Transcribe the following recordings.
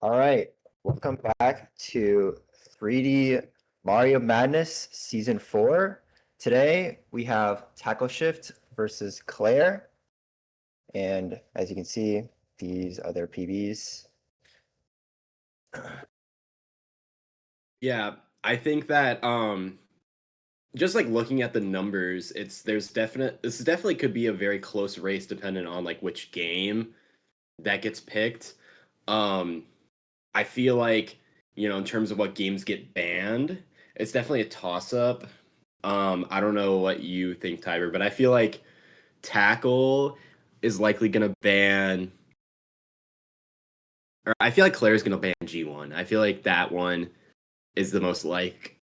All right, welcome back to 3D Mario Madness Season 4. Today we have tackleshift versus Claire. And as you can see, these are their PBs. Yeah, I think that just like looking at the numbers, this definitely could be a very close race depending on like which game that gets picked. Um I feel like, in terms of what games get banned, it's definitely a toss up. I don't know what you think, Tiber, but I feel like Tackle is likely going to ban or I feel like Claire's going to ban G1. I feel like that one is the most likely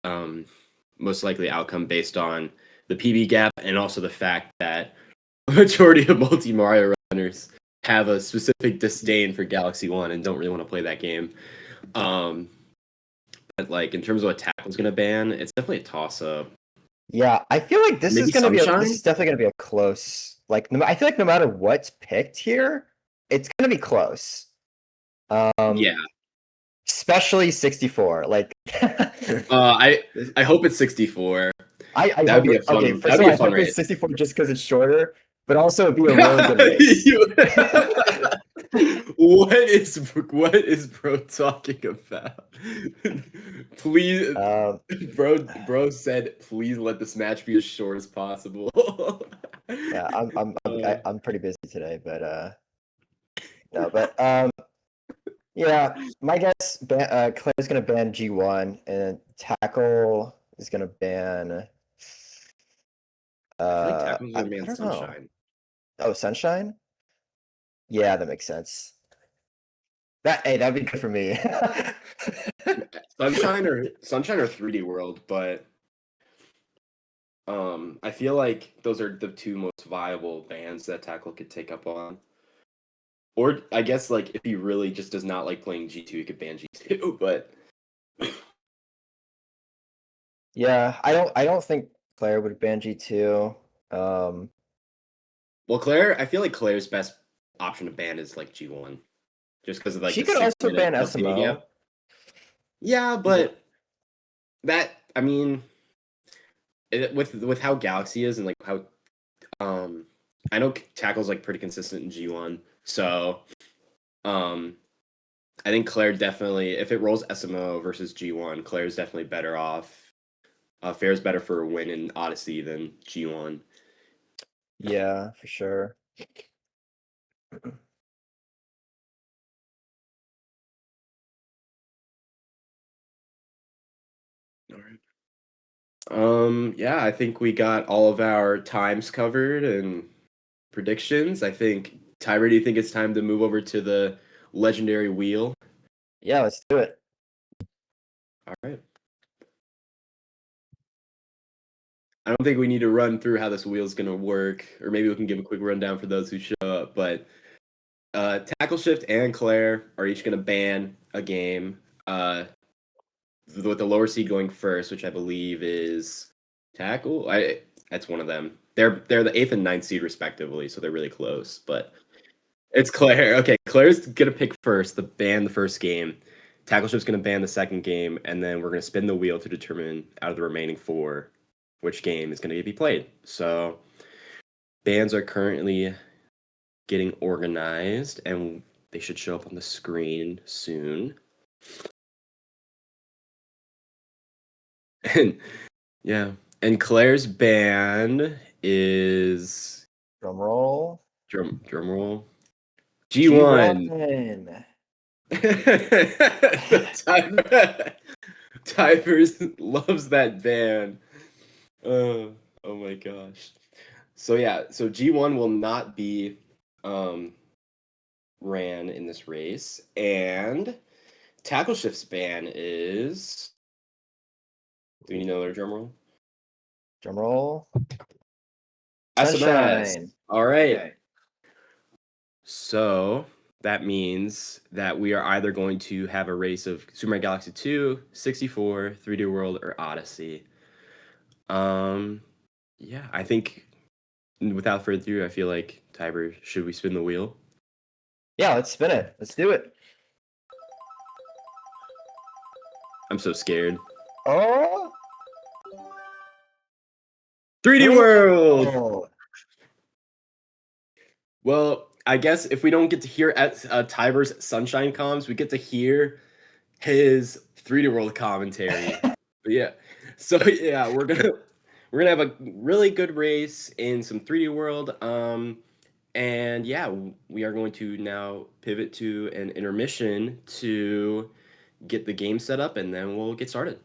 outcome based on the PB gap and also the fact that a majority of multi Mario runners have a specific disdain for Galaxy One and don't really want to play that game. But like in terms of what Tackle's gonna ban, it's definitely a toss up. Yeah, I feel like this Maybe is gonna Sunshine. this is definitely gonna be a close. I feel like no matter what's picked here, it's gonna be close. Yeah. Especially 64. I hope it's 64. I That would hope be it. a fun. Okay, first That'd of be all, a I fun hope it's race. 64 just because it's shorter, but also it'd be a really good race. What is bro talking about? Please, bro said, please let this match be as short as possible. Yeah, Uh, I'm pretty busy today, but no, but yeah, my guess Clay's gonna ban G1 and Tackle is gonna ban I feel like Tackle's I gonna ban don't know. Sunshine. Oh, Sunshine? Yeah, that makes sense. That'd be good for me. Sunshine or 3D World, but I feel like those are the two most viable bans that Tackle could take up on. Or I guess like if he really just does not like playing G2, he could ban G2, but Yeah, I don't think Claire would ban G2. well, Claire, I feel like Claire's best option to ban is like G1, just because of like She the could six also minute ban PB SMO. gap. Yeah, Yeah. but I mean, with how Galaxy is and like how I know Tackle's like pretty consistent in G1, so I think Claire definitely, if it rolls SMO versus G1, Claire's definitely better off. Fair's better for a win in Odyssey than G1. Yeah, for sure. All right. Yeah, I think we got all of our times covered and predictions. I think Tyra, do you think it's time to move over to the legendary wheel? Yeah, let's do it. All right. I don't think we need to run through how this wheel is going to work, or maybe we can give a quick rundown for those who show up. But Tackle Shift and Claire are each going to ban a game. With the lower seed going first, which I believe is Tackle. That's one of them. They're the 8th and 9th seed respectively, so they're really close. But it's Claire. Okay, Claire's gonna pick first to ban the first game. Tackle Shift's gonna ban the second game, and then we're gonna spin the wheel to determine out of the remaining 4 which game is gonna be played. So bans are currently getting organized, and they should show up on the screen soon. And yeah, and Claire's band is Drum roll. drum roll. G1. G1. Tivers loves that band. Oh my gosh. So yeah, so G1 will not be ran in this race, and Tackle Shift's ban is. Do you know their drum roll? Drum roll. SMS. Sunshine. All right. Okay. So that means that we are either going to have a race of Super Mario Galaxy 2, 64, 3D World, or Odyssey. Yeah, I think without further ado, I feel like Tiber, should we spin the wheel? Yeah, let's spin it. Let's do it. I'm so scared. Oh, 3D World! oh. Well, I guess if we don't get to hear at Tyber's Sunshine comms, we get to hear his 3D World commentary. But yeah, so yeah, we're gonna have a really good race in some 3D World. And yeah, we are going to now pivot to an intermission to get the game set up, and then we'll get started.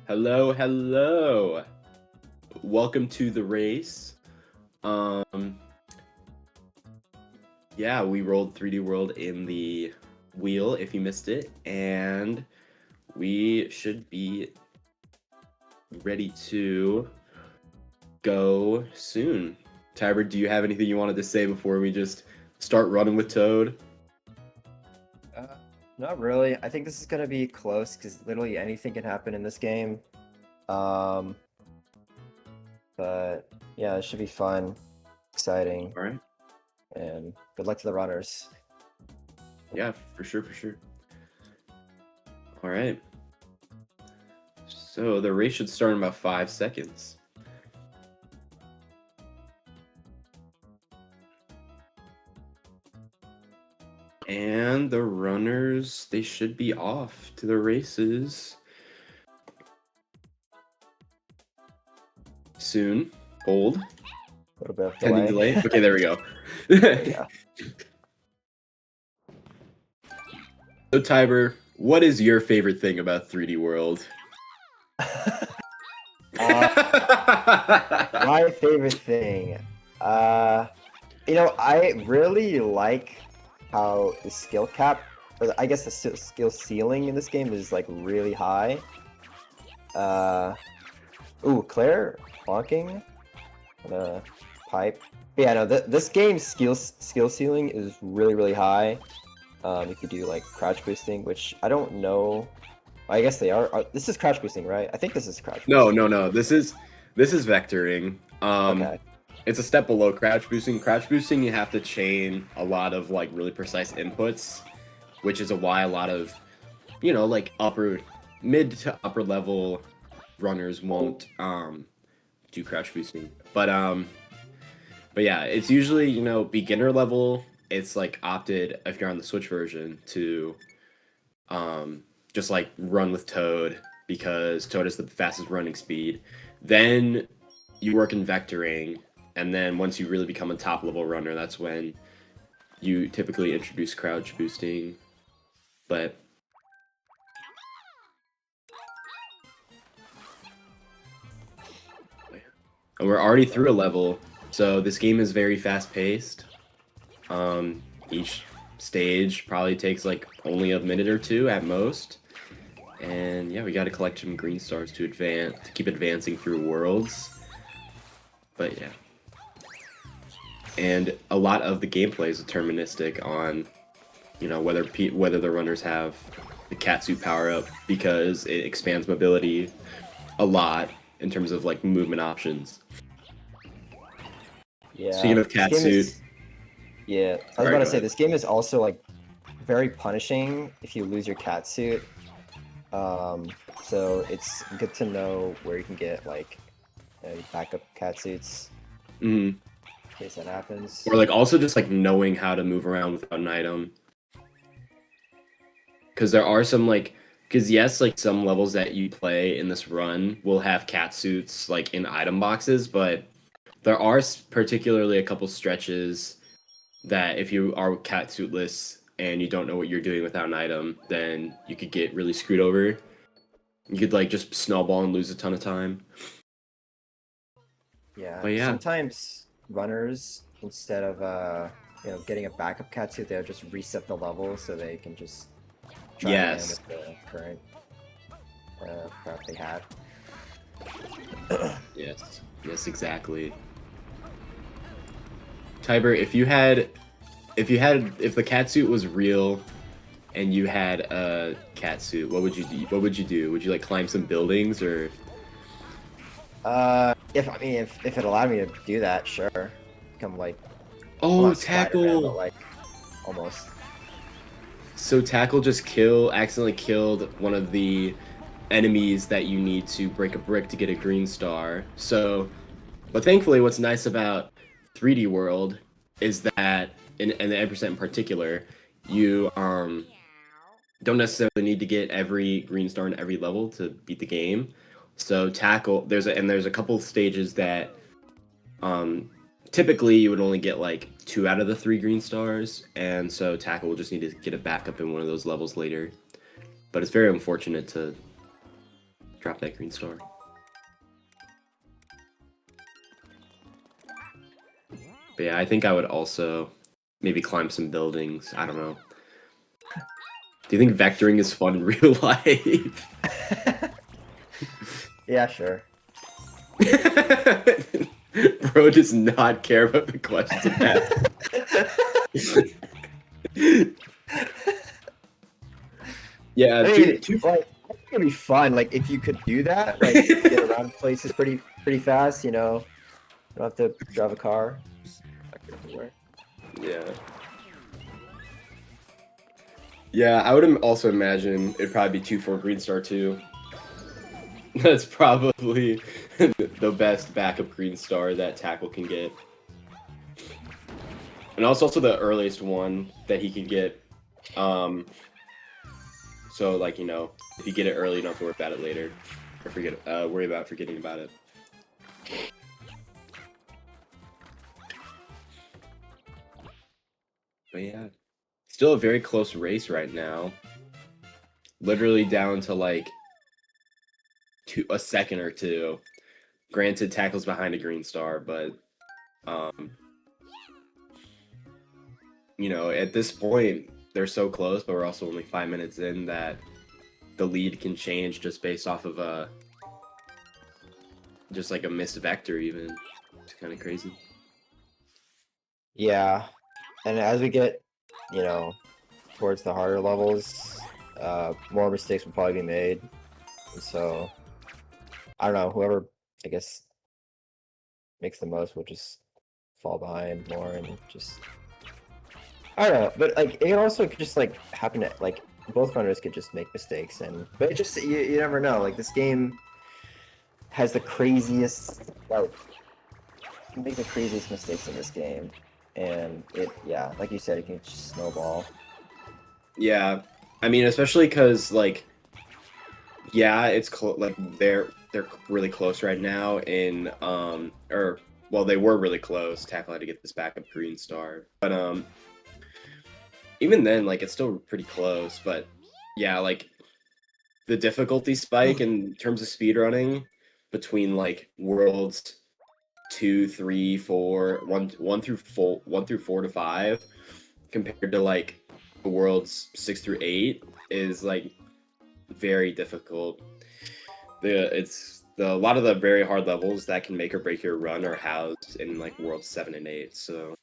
Hello, hello. Welcome to the race. Yeah, we rolled 3D World in the wheel if you missed it, and we should be ready to go soon. Tiber, do you have anything you wanted to say before we just start running with Toad? Not really. I think this is gonna be close because literally anything can happen in this game. But yeah, it should be fun, exciting, All right. and good luck to the runners. Yeah, for sure, for sure. All right. So the race should start in about 5 seconds. And the runners, they should be off to the races soon. Hold. A little bit of Pending delay. delay. Okay, there we go. Yeah. So Tiber, what is your favorite thing about 3D World? My favorite thing. I really like how the skill cap, or I guess the skill ceiling in this game is like really high. Ooh, Claire bonking the pipe. But yeah, no, this game's skill ceiling is really high. If you do like crouch boosting, which I don't know. I guess they are. This is crouch boosting, right? I think this is crouch boosting. No. This is vectoring. Okay. It's a step below crouch boosting. Crouch boosting, you have to chain a lot of like really precise inputs, which is why a lot of, like mid to upper level runners won't do crouch boosting. But yeah, it's usually beginner level. It's like opted if you're on the Switch version to just like run with Toad because Toad is the fastest running speed. Then you work in vectoring, and then once you really become a top level runner, that's when you typically introduce crouch boosting. But and we're already through a level, so this game is very fast paced. Each stage probably takes like only a minute or two at most. And yeah, we got to collect some green stars to keep advancing through worlds. But yeah. And a lot of the gameplay is deterministic on, whether the runners have the catsuit power up, because it expands mobility a lot in terms of like movement options. Yeah. Speaking of catsuit, yeah, I was about to say this game is also like very punishing if you lose your catsuit. So it's good to know where you can get like backup catsuits in case that happens. or like also just like knowing how to move around without an item. Because there are some yes, like some levels that you play in this run will have catsuits like in item boxes, but there are particularly a couple stretches that if you are catsuitless and you don't know what you're doing without an item, then you could get really screwed over. You could like just snowball and lose a ton of time. Yeah. But yeah. Sometimes runners, instead of getting a backup catsuit, they'll just reset the level so they can just try again with the current crap they had. Yes, exactly. Tiber, if the catsuit was real and you had a catsuit, what would you do? Would you like climb some buildings or? If it allowed me to do that, sure. Become like Oh, Spider-Man, Tackle! but like almost. So Tackle just accidentally killed one of the enemies that you need to break a brick to get a green star. But thankfully, what's nice about 3D World is that, and the Egg% in particular, you don't necessarily need to get every green star in every level to beat the game. So Tackle, there's a couple of stages that typically you would only get like 2 out of the 3 green stars, and so Tackle will just need to get it back up in one of those levels later. But it's very unfortunate to Drop that green star. But yeah, I think I would also maybe climb some buildings. I don't know. Do you think vectoring is fun in real life? Yeah, sure. Bro does not care about the questions of that. Yeah, I mean, like, I think it'd be fun. Like, if you could do that, like, get around places pretty fast. You know, you don't have to drive a car. Just vector everywhere. Yeah. Yeah, I would also imagine it'd probably be 2-4 green star 2. That's probably the best backup green star that tackle can get. And also the earliest one that he could get. So like, you know, if you get it early, you don't have to worry about it later. Or worry about forgetting about it. But yeah. Still a very close race right now. Literally down to like a second or two. Granted, tackle's behind a green star, but you know, at this point, they're so close, but we're also only 5 minutes in that the lead can change just based off of just like a missed vector even. It's kind of crazy. Yeah, and as we get, you know, towards the harder levels, more mistakes will probably be made. And so, I don't know, whoever, I guess, makes the most will just fall behind more and just, I don't know, but like, it also could just like happen to, like, both runners could just make mistakes, but it just, you never know. Like, this game has the craziest, like, you can make the craziest mistakes in this game. And yeah, like you said, it can just snowball. Yeah, I mean, especially because like, yeah, it's like they're really close right now in or well, they were really close. Tackle had to get this backup green star, but even then, like, it's still pretty close. But yeah, like the difficulty spike in terms of speedrunning between like worlds 2, 3, 4, 1 through 4 to 5 compared to like the worlds 6 through 8 is like very difficult. A lot of the very hard levels that can make or break your run are housed in like worlds 7 and 8. So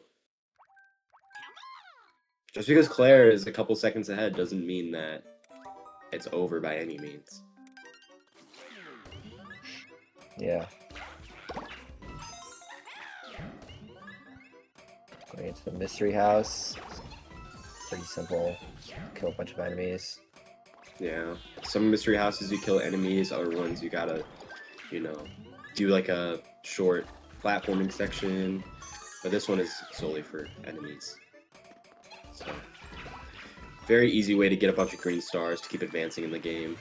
just because Claire is a couple seconds ahead doesn't mean that it's over by any means. Yeah. Going into the mystery house. Pretty simple. Just kill a bunch of enemies. Yeah. Some mystery houses you kill enemies, other ones you gotta, you know, do like a short platforming section. But this one is solely for enemies. So very easy way to get a bunch of green stars to keep advancing in the game.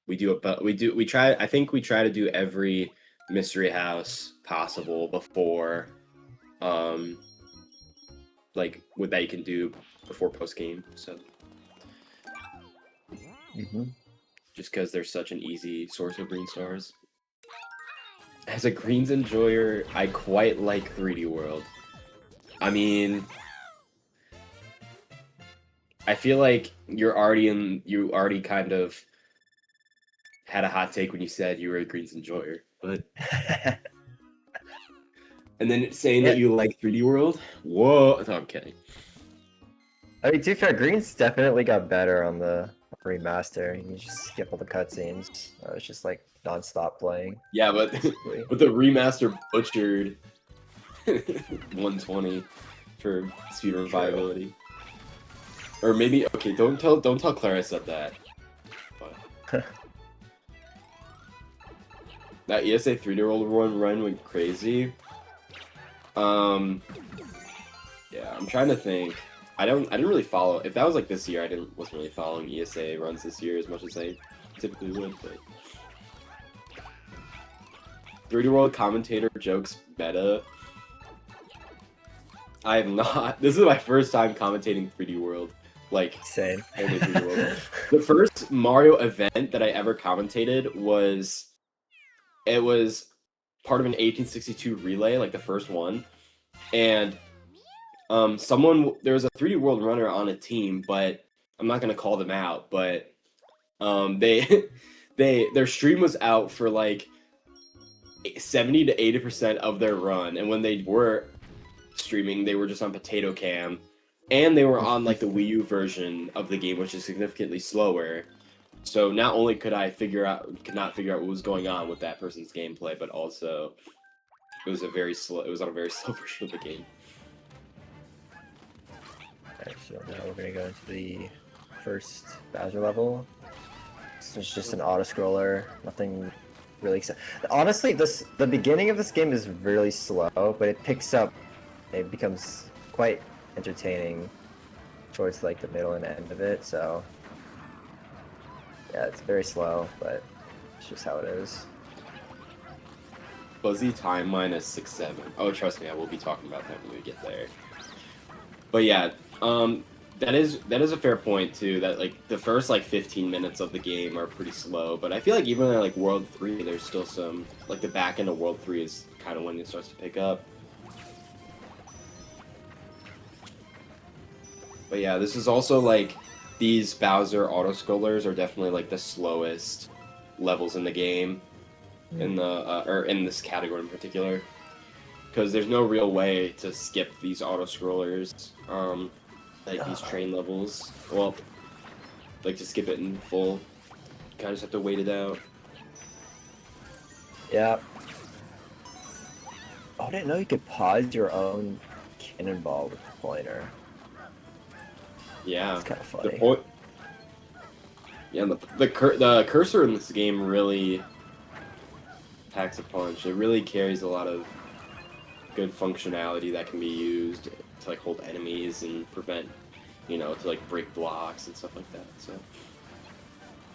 I think we try to do every mystery house possible before like what that you can do before post game. So just because they're such an easy source of green stars. As a greens enjoyer, I quite like 3D World. I mean, I feel like you already kind of had a hot take when you said you were a greens enjoyer, but and then saying that you like 3D World? Whoa, no, I'm kidding. I mean, to be fair, Green's definitely got better on the remaster. You just skip all the cutscenes. It's just like non-stop playing. Yeah, but the remaster butchered 120 for speedrun viability. Or maybe okay, don't tell Claire I said that. But that ESA 3D World run went crazy. Yeah, I'm trying to think. I didn't really follow. If that was like this year, wasn't really following ESA runs this year as much as I typically would. But 3D World commentator jokes meta. I have not. This is my first time commentating 3D World. Like Same. only 3D World. The first Mario event that I ever commentated was part of an 1862 relay, like the first one, and there was a 3D World runner on a team, but I'm not gonna call them out, but they their stream was out for like 70 to 80% of their run, and when they were streaming, they were just on potato cam, and they were on like the Wii U version of the game, which is significantly slower. So not only could not figure out what was going on with that person's gameplay, but also it was on a very slow version of the game. Alright, so now we're gonna go into the first Bowser level. So it's just an auto scroller, nothing really exciting. Honestly, the beginning of this game is really slow, but it picks up. It becomes quite entertaining towards like the middle and end of it. So yeah, it's very slow, but it's just how it is. Fuzzy timeline is 6-7. Oh, trust me, I will be talking about that when we get there. But yeah, that is a fair point too. That like the first like 15 minutes of the game are pretty slow, but I feel like even in like World 3, there's still some like the back end of World 3 is kind of when it starts to pick up. But yeah, this is also like these Bowser auto scrollers are definitely like the slowest levels in the game, in the or in this category in particular, because there's no real way to skip these auto scrollers. Like these train levels. Well, like to skip it in full. You kind of just have to wait it out. Yeah. Oh, I didn't know you could pause your own cannonball with the pointer. Yeah. It's kind of funny. The cursor in this game really packs a punch. It really carries a lot of good functionality that can be used to like hold enemies and prevent, to like break blocks and stuff like that. So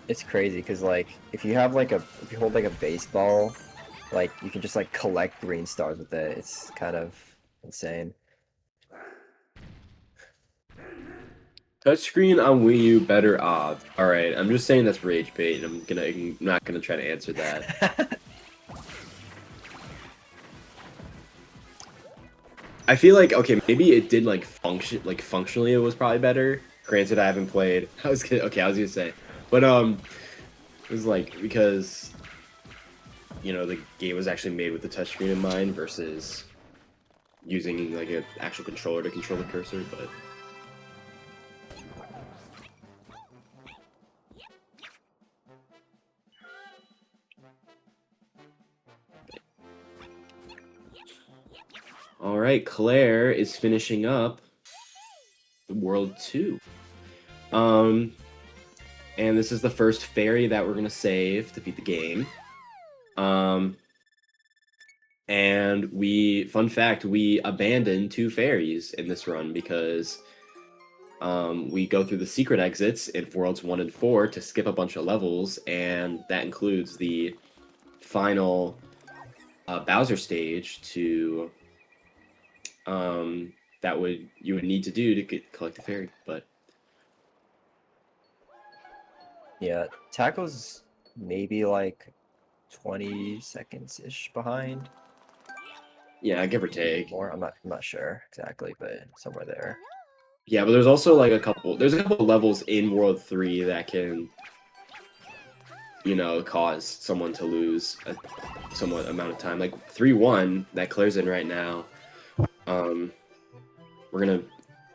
It's crazy because like if you hold like a baseball, like you can just like collect green stars with it. It's kind of insane. touchscreen on Wii U better odds. All right, I'm just saying that's rage bait, and I'm not gonna try to answer that. I feel like okay, maybe it did like functionally it was probably better. Granted, I haven't played. I was gonna say, but it was like because the game was actually made with the touchscreen in mind versus using like an actual controller to control the cursor. But all right, Claire is finishing up the World 2. And this is the first fairy that we're gonna save to beat the game. And fun fact, we abandoned 2 fairies in this run because we go through the secret exits in Worlds 1 and 4 to skip a bunch of levels, and that includes the final Bowser stage you would need to do to collect the fairy, but Yeah, Tackle's maybe like 20 seconds ish behind. yeah, give or take. More, I'm not sure exactly, but somewhere there. Yeah, but there's also like a couple of levels in World 3 that can cause someone to lose a somewhat amount of time. Like 3-1 that Claire's in right now. We're gonna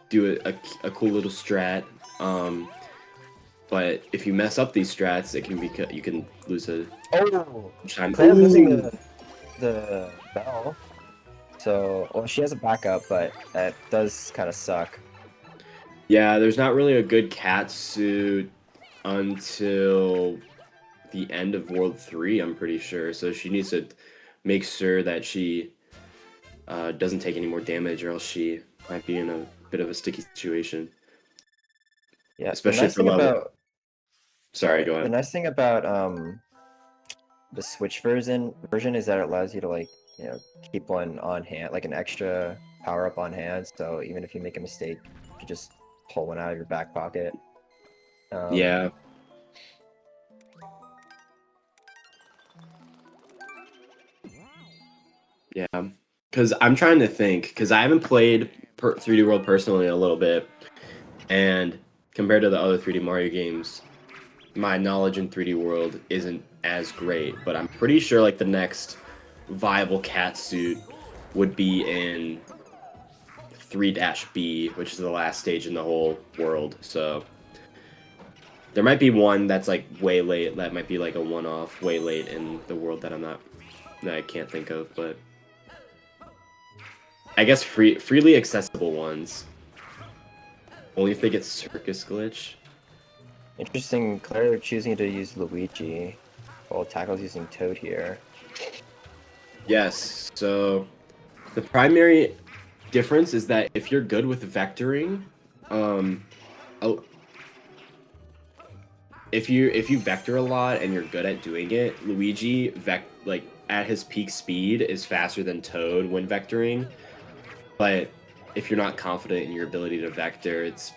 do a cool little strat. But if you mess up these strats, you can lose a time. Claire's losing the bell. So, well, she has a backup, but that does kind of suck. Yeah, there's not really a good cat suit until the end of World 3, I'm pretty sure. So she needs to make sure that she doesn't take any more damage, or else she might be in a bit of a sticky situation. Yeah, especially for level. Sorry, go ahead. The nice thing about the Switch version is that it allows you to like keep one on hand, like an extra power up on hand. So even if you make a mistake, you can just pull one out of your back pocket. Yeah. Yeah. Because I'm trying to think, because I haven't played 3D World personally in a little bit, and compared to the other 3D Mario games, my knowledge in 3D World isn't as great, but I'm pretty sure like the next viable cat suit would be in 3-B, which is the last stage in the whole world. So there might be one that's like way late. That might be like a one-off, way late in the world that I can't think of. But I guess freely accessible ones. Only if they get circus glitch. Interesting, Claire choosing to use Luigi, while Tackle's using Toad here. Yes. So the primary difference is that if you're good with vectoring, if you vector a lot and you're good at doing it, Luigi like at his peak speed is faster than Toad when vectoring. But if you're not confident in your ability to vector, it's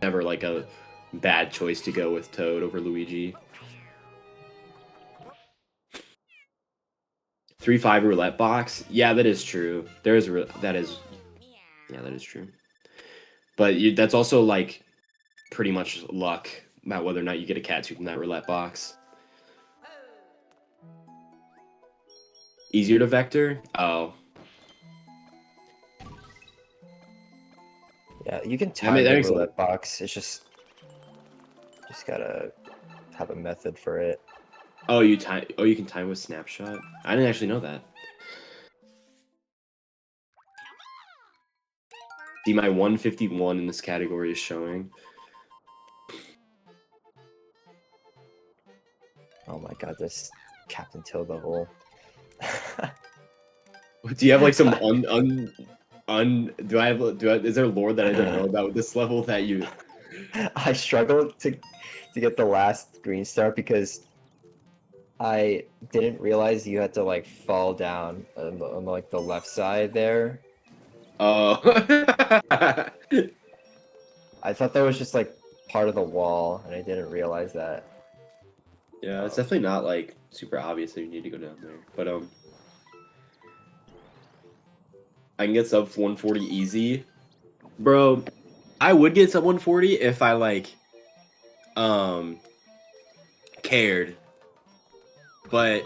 never like a bad choice to go with Toad over Luigi. 3-5 roulette box. Yeah, that is true. That is true. But that's also like pretty much luck about whether or not you get a cat suit from that roulette box. Easier to vector? Oh. Yeah, you can time the roulette box. It's just gotta have a method for it. Oh, you can time with snapshot? I didn't actually know that. See, my 151 in this category is showing. Oh my god, this Captain Toad level. Do you have like some is there lore that I don't know about with this level that you... I struggled to get the last green star because I didn't realize you had to like fall down on like the left side there. Oh. I thought that was just like part of the wall, and I didn't realize that. Yeah, it's definitely not like super obvious that you need to go down there. But I can get sub 140 easy. Bro, I would get sub 140 if I like cared. But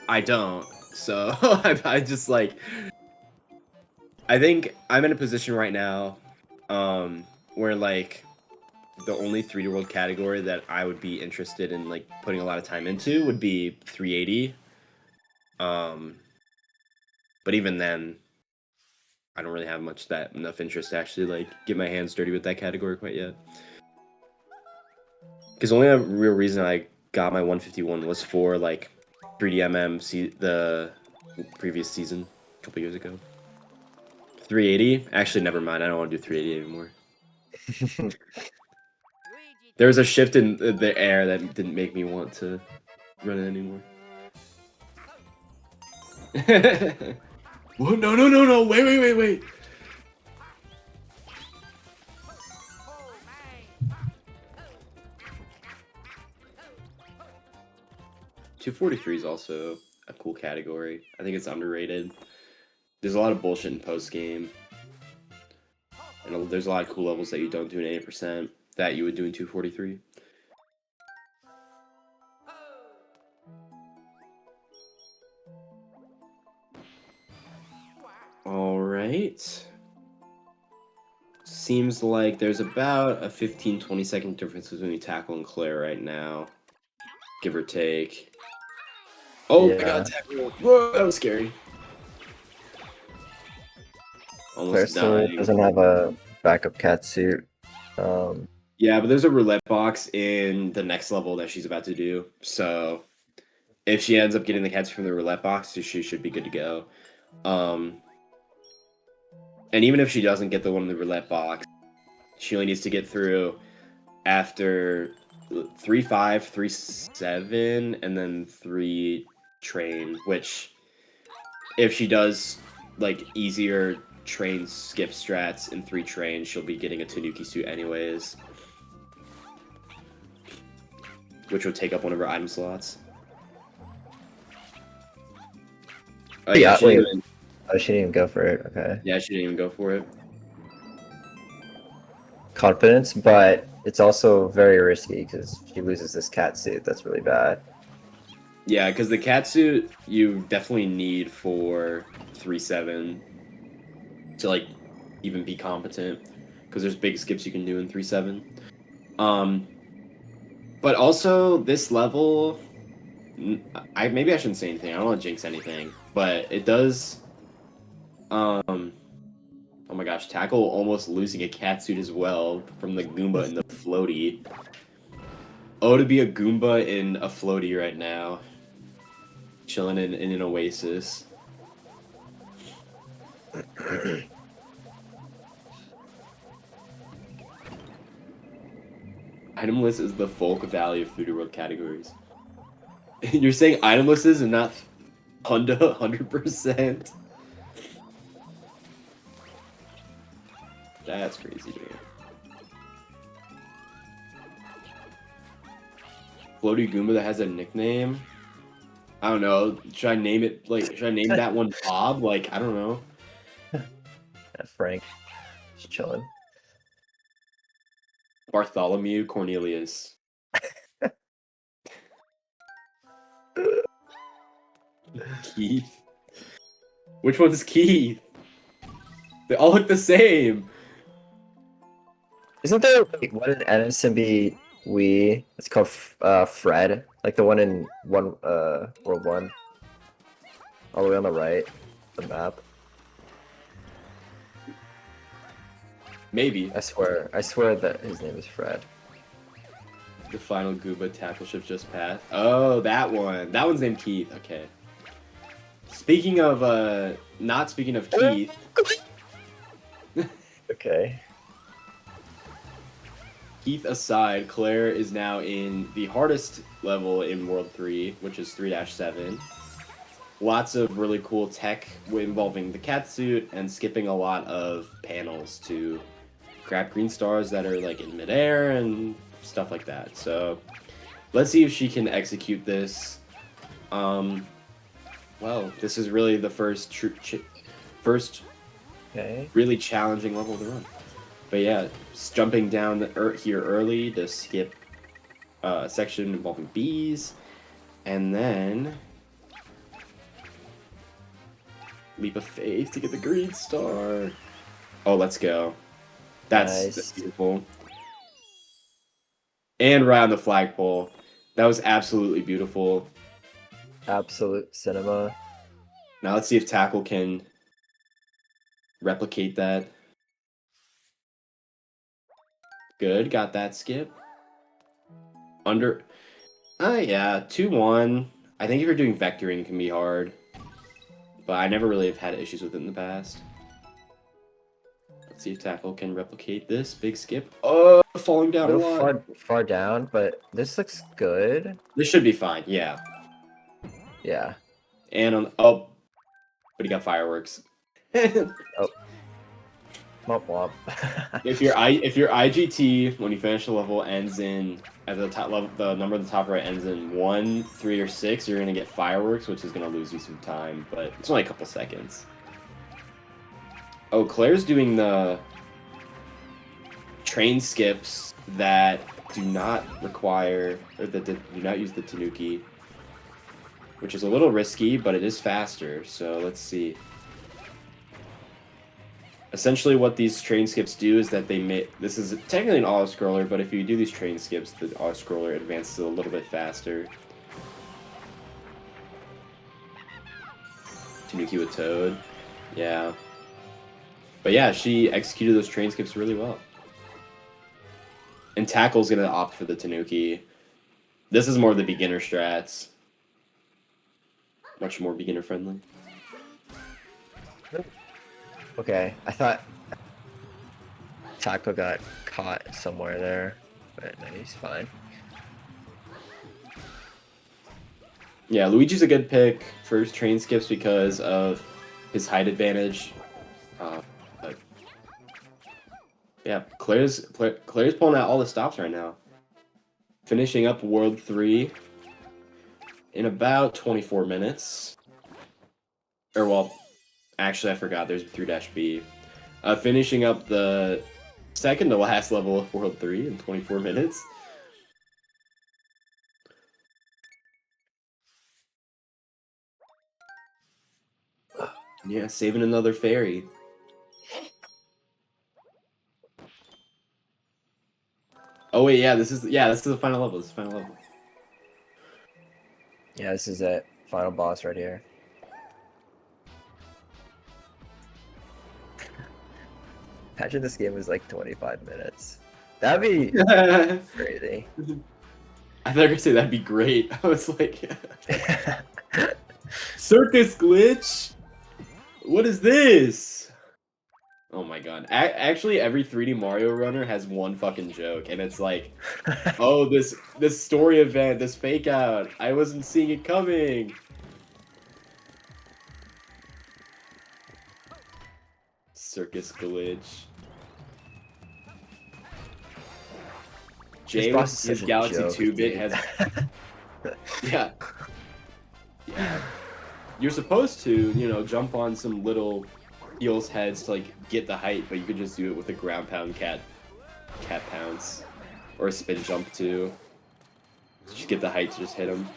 I don't. So I just like, I think I'm in a position right now where like the only 3D World category that I would be interested in like putting a lot of time into would be 380. But even then, I don't really have enough interest to actually like get my hands dirty with that category quite yet. Because the only real reason I got my 151 was for like 3DMM the previous season a couple years ago. 380? Actually, never mind. I don't want to do 380 anymore. There was a shift in the air that didn't make me want to run it anymore. Whoa, no. Wait. 243 is also a cool category. I think it's underrated. There's a lot of bullshit in post-game. And there's a lot of cool levels that you don't do in 80% that you would do in 243. Alright. Seems like there's about a 15-20 second difference between Tackle and Claire right now. Give or take. Oh yeah. My god, Tackle. Whoa, that was scary. Claire still doesn't have a backup cat suit. Yeah, but there's a roulette box in the next level that she's about to do. So if she ends up getting the cats from the roulette box, she should be good to go. And even if she doesn't get the one in the roulette box, she only needs to get through after 3-5, 3-7, and then 3 train, which if she does like easier train skip strats in 3 trains, she'll be getting a Tanuki suit anyways. Which will take up one of her item slots. Oh Yeah, she wait. didn't even, Oh, she didn't even go for it. Okay. yeah, she didn't even go for it. Confidence, but it's also very risky because she loses this cat suit. That's really bad. Yeah, because the cat suit you definitely need for 3-7 to like even be competent. Because there's big skips you can do in 3-7. But also this level, maybe I shouldn't say anything. I don't want to jinx anything, but it does. Oh my gosh, Tackle almost losing a cat suit as well from the Goomba and the floaty. Oh, to be a Goomba in a floaty right now. Chilling in an oasis. Item list is the folk value of 3D World categories. You're saying item lists and not Honda 100%? That's crazy, dude. Floaty Goomba that has a nickname? I don't know. Should I name it, like, should I name that one Bob? Like, I don't know. Frank, just chilling. Bartholomew Cornelius. Keith? Which one's Keith? They all look the same. Isn't there one in NSMB Wii? It's called Fred, like the one in World 1, all the way on the right, the map. Maybe. I swear that his name is Fred. The final Gooba tackle shift just passed. Oh, that one. That one's named Keith. Okay. Speaking of, not speaking of Keith. Okay. Keith aside, Claire is now in the hardest level in World 3, which is 3-7. Lots of really cool tech involving the catsuit and skipping a lot of panels to grab green stars that are like in midair and stuff like that. So let's see if she can execute this. Well, this is really the first Okay. really challenging level to run. But yeah, jumping down here early to skip section involving bees, and then leap of faith to get the green star. Oh, let's go. That's beautiful. And right on the flagpole. That was absolutely beautiful. Absolute cinema. Now let's see if Tackle can replicate that. Good, got that skip. Yeah, 2-1. I think if you're doing vectoring, it can be hard. But I never really have had issues with it in the past. Let's see if Tackle can replicate this. Big skip. Oh, falling down a lot. Far down, but this looks good. This should be fine, yeah. Yeah. And but he got fireworks. Oh. Womp womp. If your IGT when you finish the level ends in at the top level, the number at the top right ends in 1, 3, or 6, you're gonna get fireworks, which is gonna lose you some time, but it's only a couple seconds. Oh, Claire's doing the train skips that do not require or that do not use the Tanuki, which is a little risky, but it is faster. So let's see. Essentially, what these train skips do is that they make this is technically an auto scroller, but if you do these train skips, the auto scroller advances a little bit faster. Tanuki with Toad, yeah. But yeah, she executed those train skips really well. And Tackle's gonna opt for the Tanuki. This is more of the beginner strats. Much more beginner friendly. Okay, I thought Taco got caught somewhere there, but no, he's fine. Yeah, Luigi's a good pick for train skips because of his height advantage. Yeah, Claire's pulling out all the stops right now. Finishing up World 3 in about 24 minutes. Or, well, actually, I forgot. There's 3-B. Finishing up the second to last level of World 3 in 24 minutes. Yeah, saving another fairy. Oh wait, yeah, this is the final level. This is the final level. Yeah, this is it. Final boss right here. Imagine this game was like 25 minutes. That'd be crazy. I thought you were gonna say that'd be great. I was like, circus glitch. What is this? Oh my god! Actually, every 3D Mario runner has one fucking joke, and it's like, oh, this story event, this fake out. I wasn't seeing it coming. Circus glitch. James, his Galaxy 2-bit has. Yeah. Yeah. You're supposed to, jump on some little heels heads to like get the height, but you could just do it with a ground pound cat pounce, or a spin jump too. Just get the height to just hit him.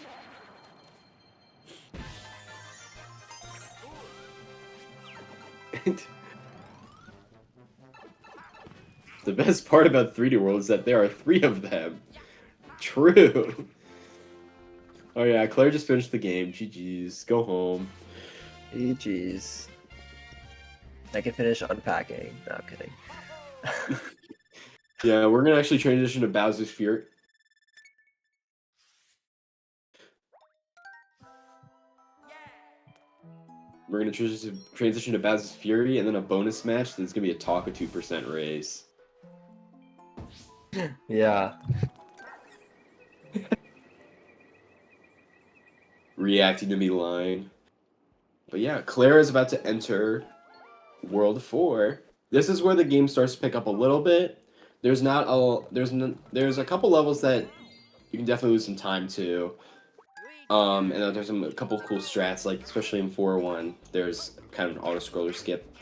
The best part about 3D World is that there are 3 of them. True. Oh yeah, Claire just finished the game. GG's. Go home. GG's. I can finish unpacking. No, I'm kidding. Yeah, we're gonna actually transition to Bowser's Fury. We're gonna transition to Bowser's Fury, and then a bonus match that's gonna be a Taka 2% race. Yeah. Reacting to me lying. But yeah, Claire is about to enter World 4. This is where the game starts to pick up a little bit. There's a couple levels that you can definitely lose some time to. And there's a couple of cool strats, like especially in 4-1, there's kind of an auto-scroller skip.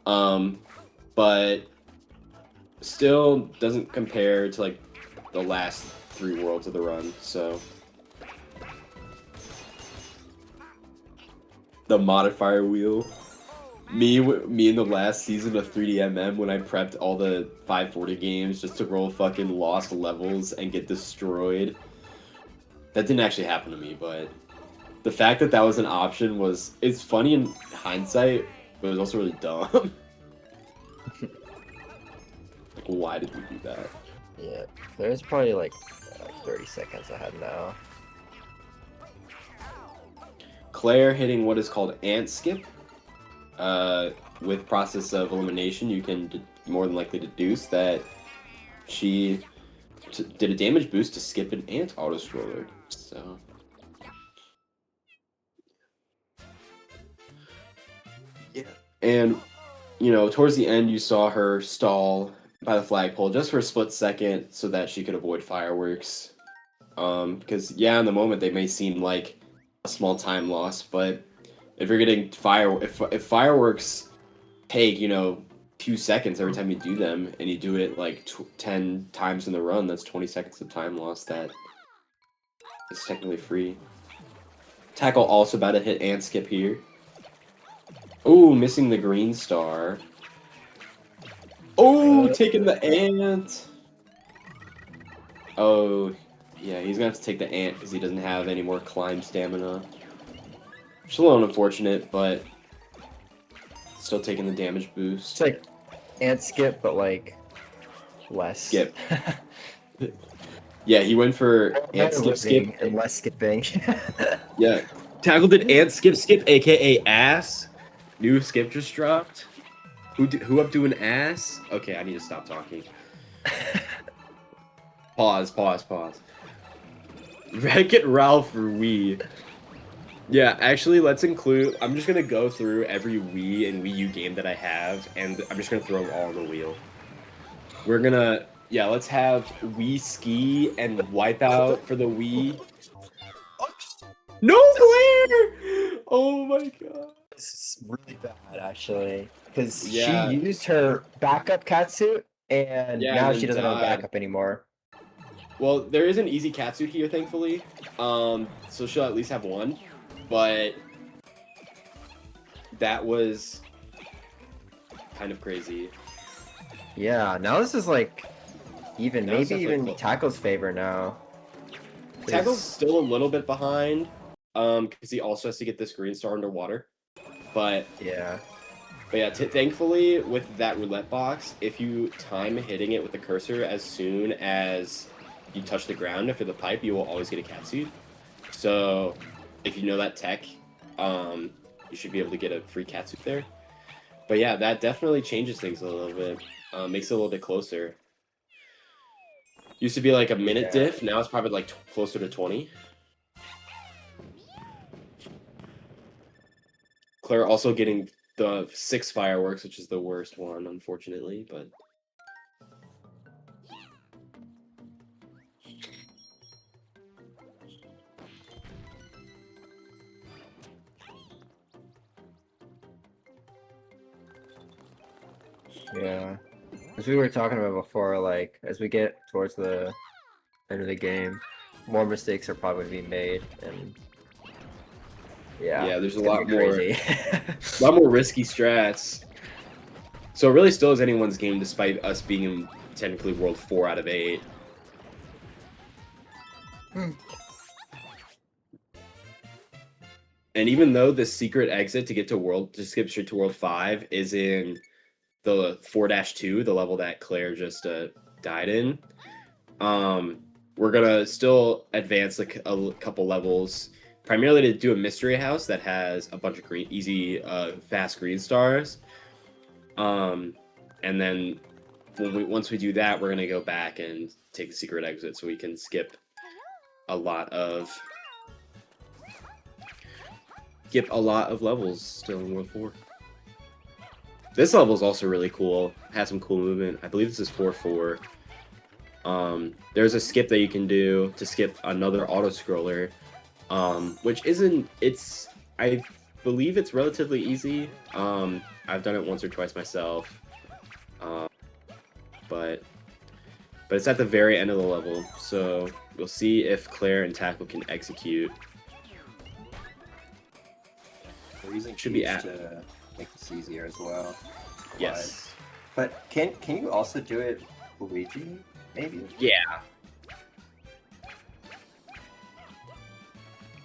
But still doesn't compare to like the last 3 worlds of the run, so. The modifier wheel. Me in the last season of 3DMM when I prepped all the 540 games just to roll fucking lost levels and get destroyed. That didn't actually happen to me, but the fact that that was an option it's funny in hindsight, but it was also really dumb. Like, why did we do that? Yeah. There's probably like 30 seconds ahead now. Claire hitting what is called ant skip. With process of elimination, you can more than likely deduce that she did a damage boost to skip an ant auto-scroller. So. Yeah. And, towards the end, you saw her stall by the flagpole just for a split second so that she could avoid fireworks. Because, yeah, in the moment, they may seem like a small time loss, but if you're getting if fireworks take 2 seconds every time you do them, and you do it like 10 times in the run, that's 20 seconds of time lost that is technically free. Tackle also about to hit ant skip here. Oh, missing the green star. Oh, taking the ant. Oh, yeah, he's gonna have to take the ant because he doesn't have any more climb stamina. It's a little unfortunate, but still taking the damage boost. It's like ant skip, but like less. Skip. Yeah, he went for ant skip and less skipping. Yeah. Tackle did ant skip, aka ass. New skip just dropped. Who up doing ass? Okay, I need to stop talking. Pause. Wreck-It Ralph for Wii. Yeah, actually, let's include. I'm just gonna go through every Wii and Wii U game that I have, and I'm just gonna throw them all on the wheel. We're gonna, yeah, let's have Wii Ski and Wipeout for the Wii. No glare! Oh my god. This is really bad, actually, because she Yeah, used her backup catsuit, and yeah, and now she then doesn't have a died. backup anymore. Well, there is an easy catsuit here, thankfully. So she'll at least have one. But that was kind of crazy. Yeah, now this is like even, Now it's maybe definitely even close. Tackle's favor now. Tackle's 'Cause- still a little bit behind, because he also has to get this green star underwater. But yeah, yeah, thankfully with that roulette box, if you time hitting it with the cursor as soon as you touch the ground after the pipe, you will always get a catsuit. So if you know that tech, you should be able to get a free catsuit there. But yeah, that definitely changes things a little bit. Makes it a little bit closer. Used to be like a minute Yeah. diff. Now it's probably like closer to 20. Claire also getting the 6 fireworks, which is the worst one, unfortunately. But yeah. As we were talking about before, like as we get towards the end of the game, more mistakes are probably being made, and yeah, there's it's a gonna lot be more, crazy. a lot more risky strats. So it really still is anyone's game, despite us being in technically World 4 out of 8. And even though the secret exit to get to skip straight to World 5 is in the 4-2, the level that Claire just died in, we're gonna still advance like a couple levels, primarily to do a mystery house that has a bunch of fast green stars. And then once we do that, we're gonna go back and take the secret exit so we can skip a lot of levels still in World 4. This level is also really cool. Has some cool movement. I believe this is 4-4. There's a skip that you can do to skip another auto scroller, which isn't. I believe it's relatively easy. I've done it once or twice myself, but it's at the very end of the level. So we'll see if Claire and Tackle can execute. We're using Should be cheats at- to make this easier as well. Yes. But can you also do it Luigi? Maybe. Yeah.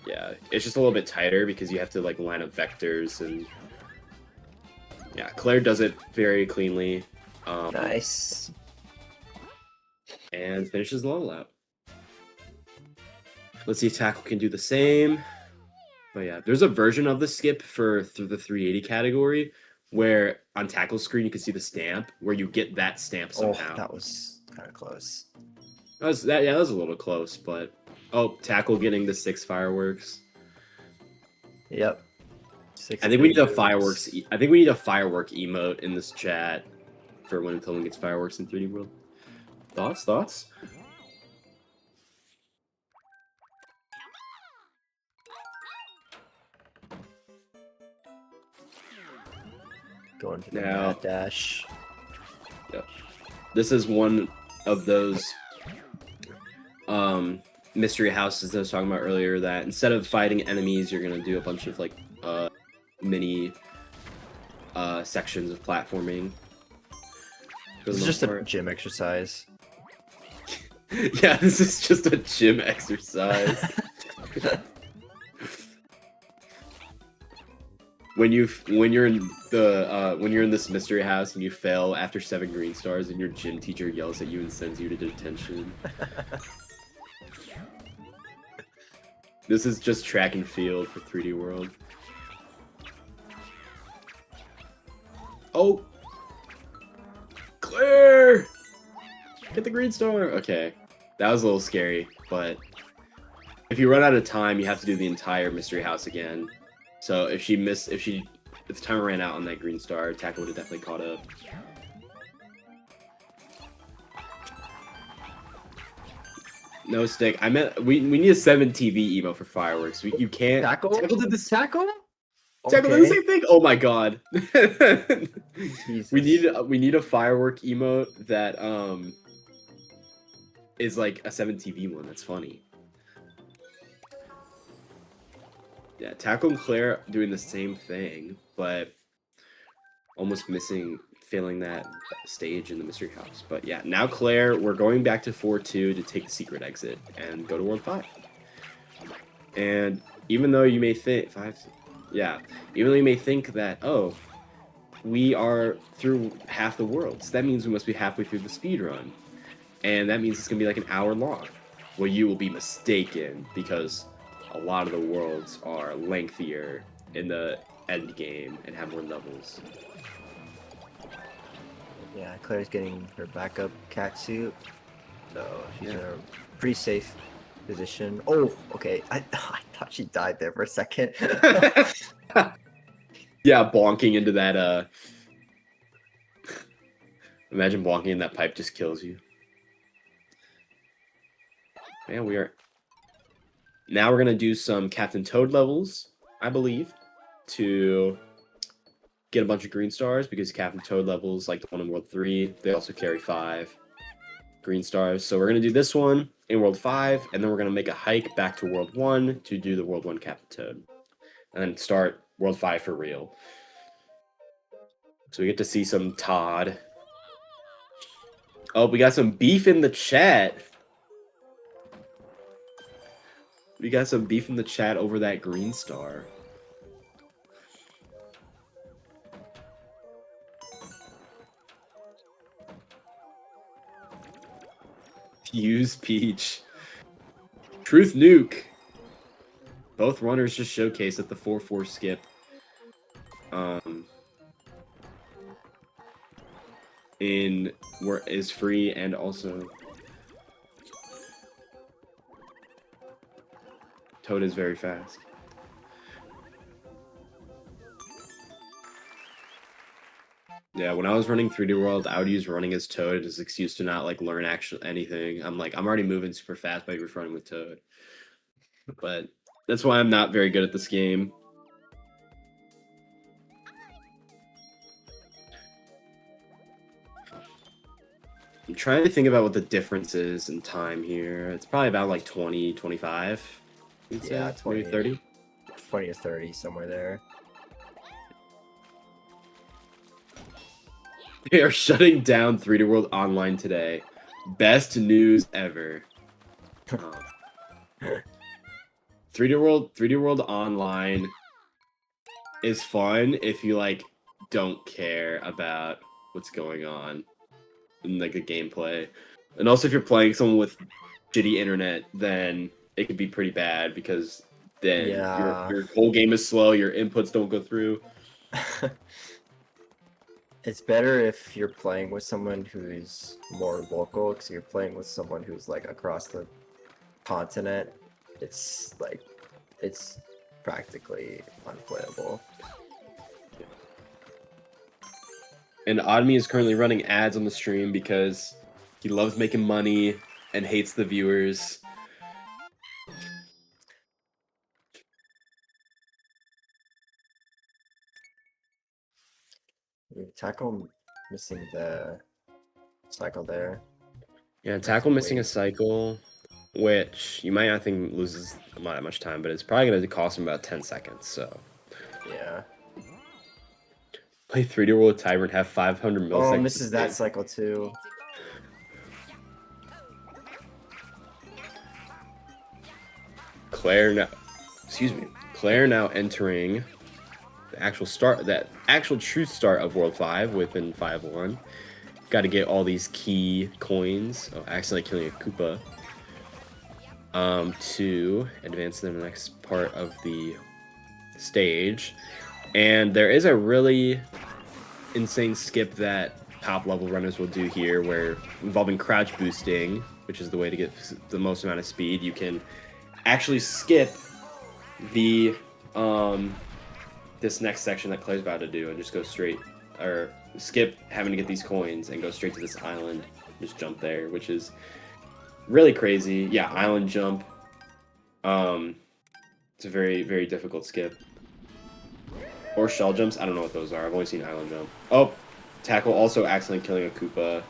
Yeah, it's just a little bit tighter because you have to like line up vectors, and yeah, Claire does it very cleanly. Nice. And finishes the level out. Let's see if Tackle can do the same. But yeah, there's a version of the skip for the 380 category where on Tackle's screen you can see the stamp where you get that stamp somehow. Oh, that was kind of close. That was a little close, but Tackle getting the 6 fireworks. Yep. I think we need a fireworks. I think we need a firework emote in this chat for when someone gets fireworks in 3D World. Thoughts? Going to the Now- mad dash. This is one of those mystery houses that I was talking about earlier, that instead of fighting enemies, you're gonna do a bunch of like mini sections of platforming. For the It's most just a part. gym exercise. Yeah, this is just a gym exercise. When you're in this mystery house and you fail after 7 green stars and your gym teacher yells at you and sends you to detention. This is just track and field for 3D World. Oh! Claire! Get the green star! Okay. That was a little scary, but if you run out of time, you have to do the entire mystery house again. So if the timer ran out on that green star, Tackle would have definitely caught up. No stick. I meant we need a 7 TV emo for fireworks. You can't Tackle? tackle did this Tackle? tackle did the same thing. Oh my god. Jesus. we need a firework emote that is like a 7 TV one. That's funny. Yeah, Tackle and Claire doing the same thing, but almost failing that stage in the mystery house. But yeah, now Claire, we're going back to 4-2 to take the secret exit and go to World 5. And even though you may think even though you may think that, oh, we are through half the world, so that means we must be halfway through the speed run, and that means it's gonna be like an hour long. Well, you will be mistaken, because a lot of the worlds are lengthier in the end game and have more levels. Yeah, Claire's getting her backup cat suit, so she's in a pretty safe position. Oh, okay. I thought she died there for a second. Yeah, bonking into that. Imagine bonking in that pipe just kills you. Man, we are. Now we're gonna do some Captain Toad levels, I believe, to get a bunch of green stars, because Captain Toad levels, like the one in World 3, they also carry 5 green stars. So we're gonna do this one in World 5, and then we're gonna make a hike back to World 1 to do the World 1 Captain Toad, and then start World 5 for real. So we get to see some Todd. Oh, we got some beef in the chat. We got some beef in the chat over that green star. Use Peach. Truth Nuke. Both runners just showcased at the 4-4 skip. In where is free, and also Toad is very fast. Yeah, when I was running 3D World, I would use running as Toad as an excuse to not like learn actually anything. I'm like, I'm already moving super fast by just running with Toad. But that's why I'm not very good at this game. I'm trying to think about what the difference is in time here. It's probably about like 20, 25. Yeah, 20, maybe 30. 20 or 30, somewhere there. They are shutting down 3D World Online today. Best news ever. 3D World Online is fun if you like don't care about what's going on in like the gameplay. And also if you're playing someone with shitty internet, then it could be pretty bad, because then your whole game is slow, your inputs don't go through. It's better if you're playing with someone who's more local, because you're playing with someone who's like across the continent. It's like, it's practically unplayable. And Oddme is currently running ads on the stream because he loves making money and hates the viewers. Tackle missing the cycle there. Yeah, Tackle missing a cycle, which you might not think loses not that much time, but it's probably going to cost him about 10 seconds, so. Yeah. Play 3D World with Tiber and have 500 milliseconds. Oh, misses that cycle too. Claire now entering the actual true start of World 5 within 5-1. Got to get all these key coins. Oh, accidentally killing a Koopa. To advance to the next part of the stage. And there is a really insane skip that top level runners will do here, where involving crouch boosting, which is the way to get the most amount of speed, you can actually skip the this next section that Claire's about to do and just go straight, or skip having to get these coins and go straight to this island, just jump there, which is really crazy. Yeah, island jump. It's a very, very difficult skip. Or shell jumps. I don't know what those are. I've only seen island jump. Oh, tackle also accidentally killing a Koopa.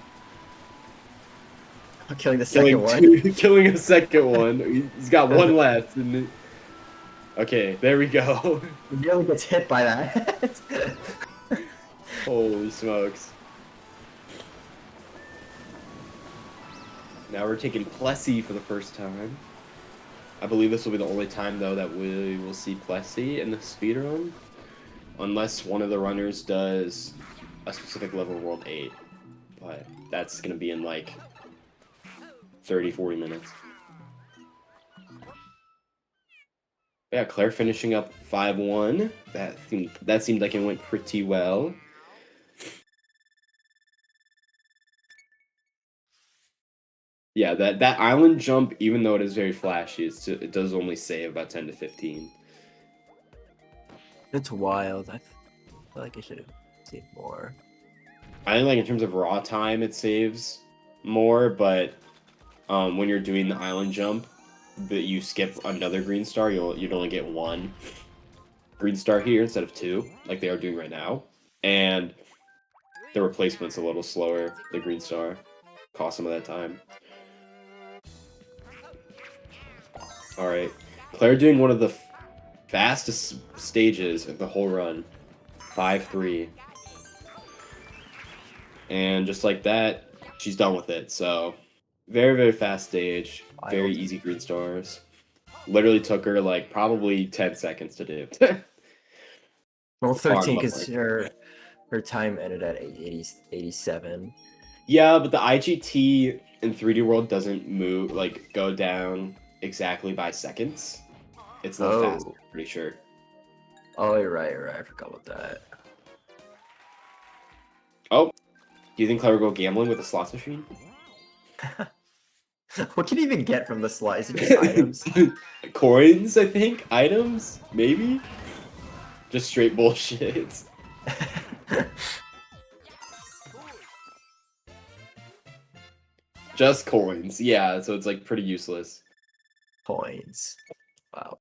Killing the second one. Killing a second one. He's got one left. And okay, there we go. He nearly gets hit by that. Holy smokes. Now we're taking Plessy for the first time. I believe this will be the only time, though, that we will see Plessy in the speedrun. Unless one of the runners does a specific level of World 8. But that's going to be in like 30, 40 minutes. Yeah, Claire finishing up 5-1. That seemed like it went pretty well. Yeah, that island jump, even though it is very flashy, it does only save about 10 to 15. It's wild. I feel like I should have saved more. I think like in terms of raw time, it saves more, but when you're doing the island jump, that you skip another green star, you'd only get one green star here instead of two, like they are doing right now. And the replacement's a little slower. The green star costs some of that time. All right, Claire doing one of the fastest stages of the whole run, 5-3. And just like that, she's done with it. So very, very fast stage, very easy green stars. Literally took her like probably 10 seconds to do. Well, 13 because her time ended at 87. Yeah, but the IGT in 3D World doesn't move, like go down exactly by seconds. It's a little fast, pretty sure. Oh, you're right. I forgot about that. Oh, do you think Claire will go gambling with a slot machine? What can you even get from the slot? Is it just items? Coins, I think. Items, maybe. Just straight bullshit. Just coins, yeah. So it's like pretty useless. Coins. Wow.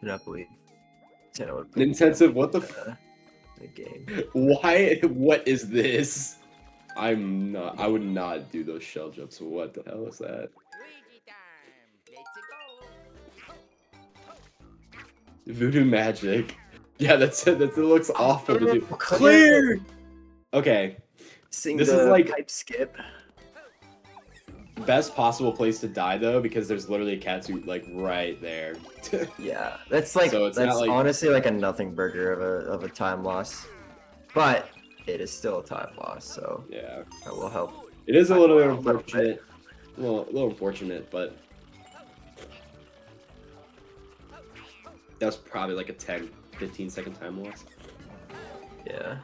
Cannot believe. Intensive. What the? The game. Why? What is this? I would not do those shell jumps. What the hell is that? Voodoo magic. Yeah, that's it. That looks awful to do. Clear. Okay. This is like pipe skip. Best possible place to die though, because there's literally a Katsu like right there. Yeah, that's like so that's like, honestly like a nothing burger of a time loss, but it is still a time loss. So yeah, that will help. It is a little bit unfortunate. Well, a little unfortunate, but that was probably like a 10-15 second time loss. Yeah.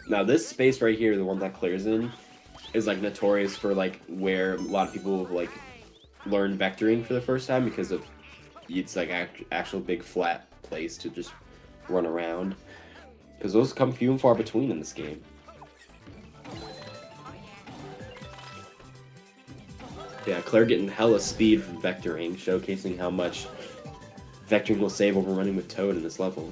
Now this space right here, the one that Claire's in, is like notorious for like where a lot of people like learn vectoring for the first time because of it's like actual big flat place to just run around. Because those come few and far between in this game. Yeah, Claire getting hella speed from vectoring, showcasing how much vectoring will save over running with Toad in this level.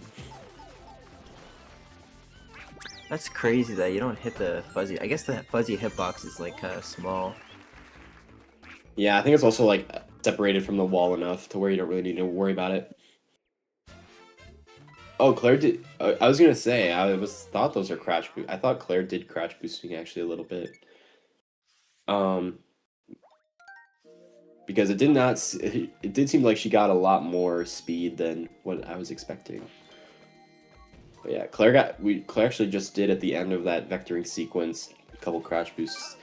That's crazy that you don't hit the fuzzy. I guess the fuzzy hitbox is like kind of small. Yeah, I think it's also like separated from the wall enough to where you don't really need to worry about it. Oh, Claire did. I was gonna say thought those are crouch boost. I thought Claire did crouch boosting actually a little bit. Because it did seem like she got a lot more speed than what I was expecting. But yeah, Claire actually just did at the end of that vectoring sequence a couple crouch boosts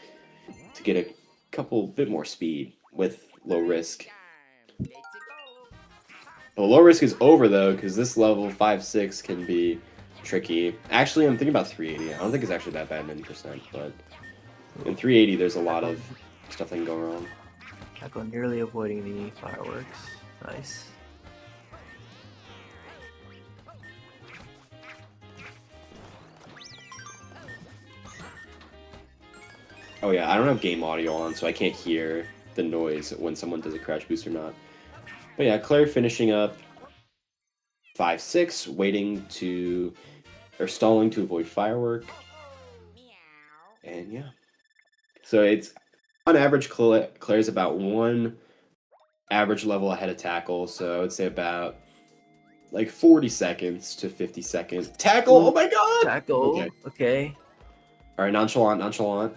to get a couple bit more speed with low risk. Well, low risk is over though, because this level 5-6 can be tricky. Actually, I'm thinking about 380. I don't think it's actually that bad in 90%, but in 380 there's a lot of stuff that can go wrong. Tackle nearly avoiding the fireworks. Nice. Oh yeah, I don't have game audio on, so I can't hear the noise when someone does a crouch boost or not. But yeah, Claire finishing up 5-6, waiting to, or stalling to avoid firework. And yeah. So it's, on average, Claire's about one average level ahead of tackle, so I would say about like 40 seconds to 50 seconds. Tackle! Oh my god! Tackle. Okay. Okay. All right, nonchalant, nonchalant.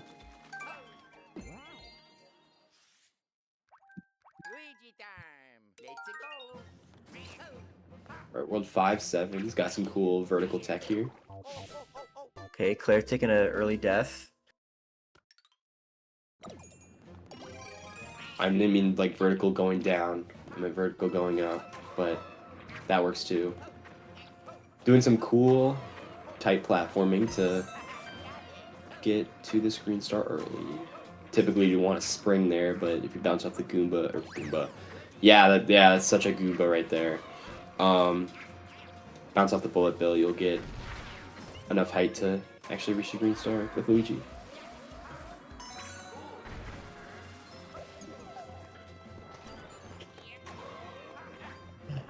All right, world 5-7. He's got some cool vertical tech here. Okay, Claire taking an early death. I didn't mean like vertical going down. I meant vertical going up, but that works too. Doing some cool tight platforming to get to this green star early. Typically you want to spring there, but if you bounce off the Goomba, yeah, that's such a Goomba right there. Bounce off the bullet bill, you'll get enough height to actually reach the green star with Luigi.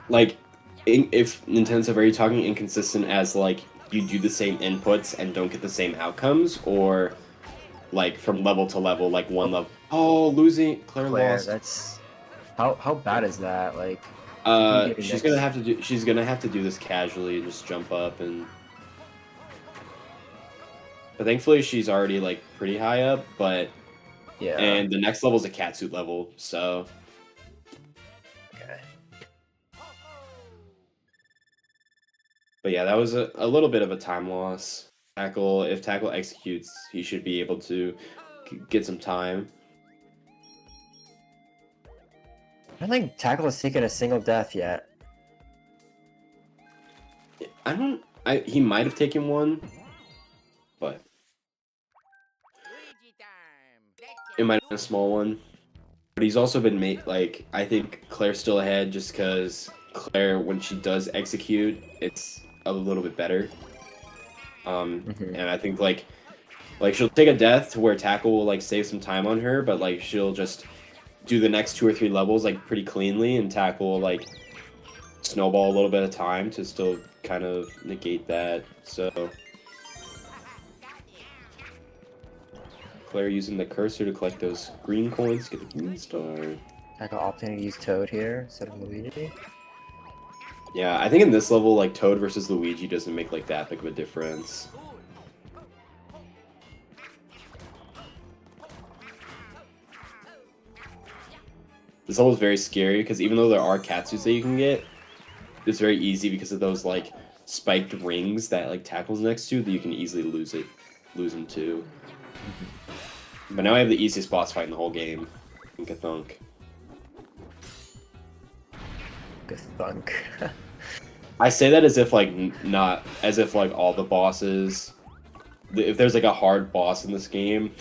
Like, if Nintendo's are you talking inconsistent as like you do the same inputs and don't get the same outcomes, or like from level to level, like one level? Oh, losing Claire lost. That's how bad is that? Like, She's gonna have to do. She's gonna have to do this casually and just jump up and. But thankfully, she's already like pretty high up. But yeah. And the next level is a catsuit level, so. Okay. But yeah, that was a little bit of a time loss. If Tackle executes, he should be able to get some time. I don't think Tackle has taken a single death yet. He might have taken one, but it might have been a small one. But he's also been like, I think Claire's still ahead just because Claire, when she does execute, it's a little bit better. And I think like she'll take a death to where Tackle will like save some time on her, but like she'll just do the next 2 or 3 levels like pretty cleanly, and Tackle will like snowball a little bit of time to still kind of negate that. So Claire using the cursor to collect those green coins, get the green star. Tackle opting to use Toad here instead of Luigi. Yeah, I think in this level, like Toad versus Luigi doesn't make like that big of a difference. This level is very scary because even though there are catsuits that you can get, it's very easy because of those like spiked rings that like Tackle's next to that you can easily lose them to. But now I have the easiest boss fight in the whole game, in Kathunk. Kathunk. I say that as if like not as if like all the bosses, if there's like a hard boss in this game,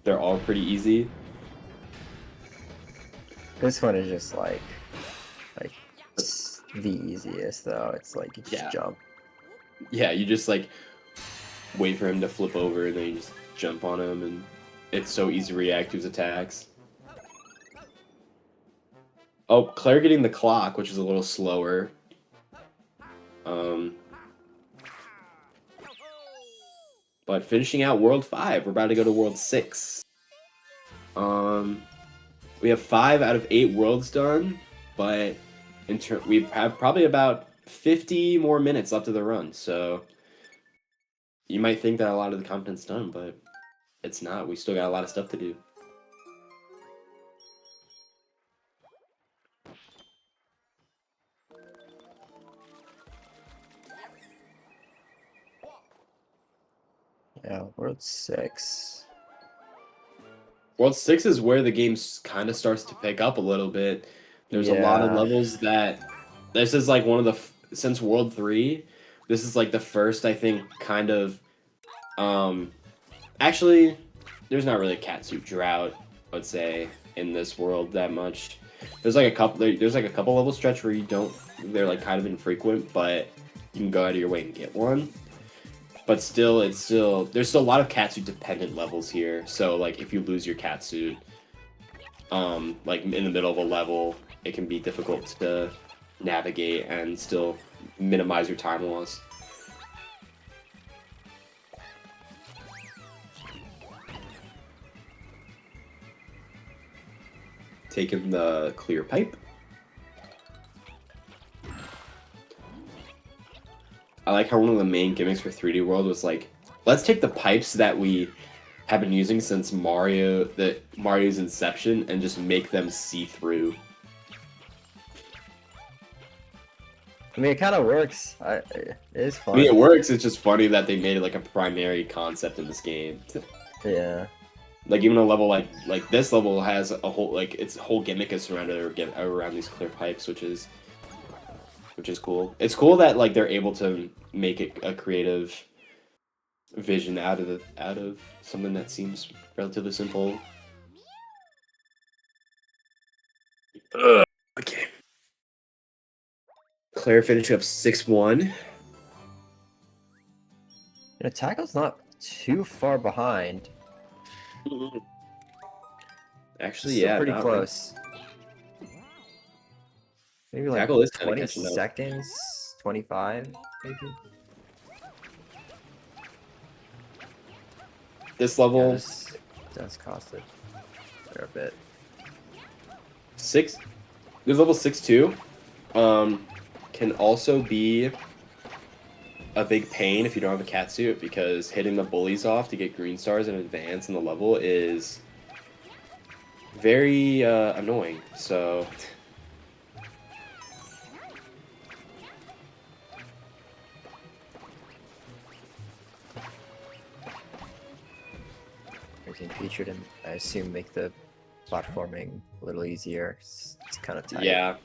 they're all pretty easy. This one is just like the easiest though. It's like you just jump. Yeah, you just like wait for him to flip over and then you just jump on him, and it's so easy to react to his attacks. Oh, Claire getting the clock, which is a little slower. But finishing out World 5, we're about to go to World 6. We have 5 out of 8 worlds done, but we have probably about 50 more minutes left of the run, so you might think that a lot of the content's done, but it's not. We still got a lot of stuff to do. Yeah, World 6. World 6 is where the game kind of starts to pick up a little bit. There's a lot of levels that... This is like one of the... Since World 3, this is like the first, I think, kind of... Actually, there's not really a catsuit drought, I would say, in this world that much. There's like a couple level stretch where you don't... They're like kind of infrequent, but you can go out of your way and get one. but still, there's still a lot of catsuit dependent levels here. So like if you lose your catsuit, like in the middle of a level, it can be difficult to navigate and still minimize your time loss. Taking the clear pipe. I like how one of the main gimmicks for 3D World was like, let's take the pipes that we have been using since Mario's inception and just make them see through. I mean, it kind of works. It is fun. I mean, it works. It's just funny that they made it like a primary concept in this game. Yeah. Like even a level like this level has a whole its whole gimmick is surrounded around these clear pipes, which is cool. It's cool that like they're able to make it a creative vision out of something that seems relatively simple. Ugh. Okay. Claire finished up 6-1. Tackle's not too far behind. Actually, Still yeah, pretty not close. Maybe like Tackle is 20 catching up. seconds, 25 maybe. This level does cost it a fair bit. This level 6-2 can also be a big pain if you don't have a catsuit, because hitting the bullies off to get green stars in advance in the level is very annoying. So Everything featured and I assume make the platforming a little easier. It's kind of tight. yeah.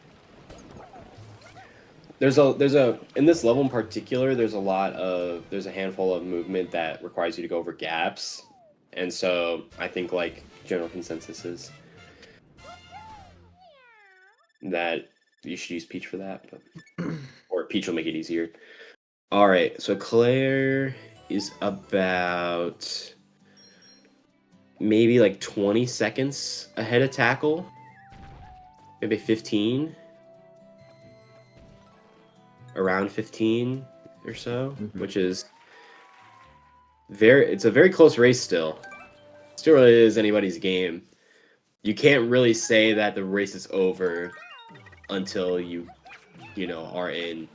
There's a in this level in particular, there's a handful of movement that requires you to go over gaps. And so I think like general consensus is that you should use Peach for that, but or Peach will make it easier. All right, so Claire is about maybe like 20 seconds ahead of Tackle, maybe 15. Around 15 or so, which is it's a very close race still. Still really is anybody's game. You can't really say that the race is over until you are in,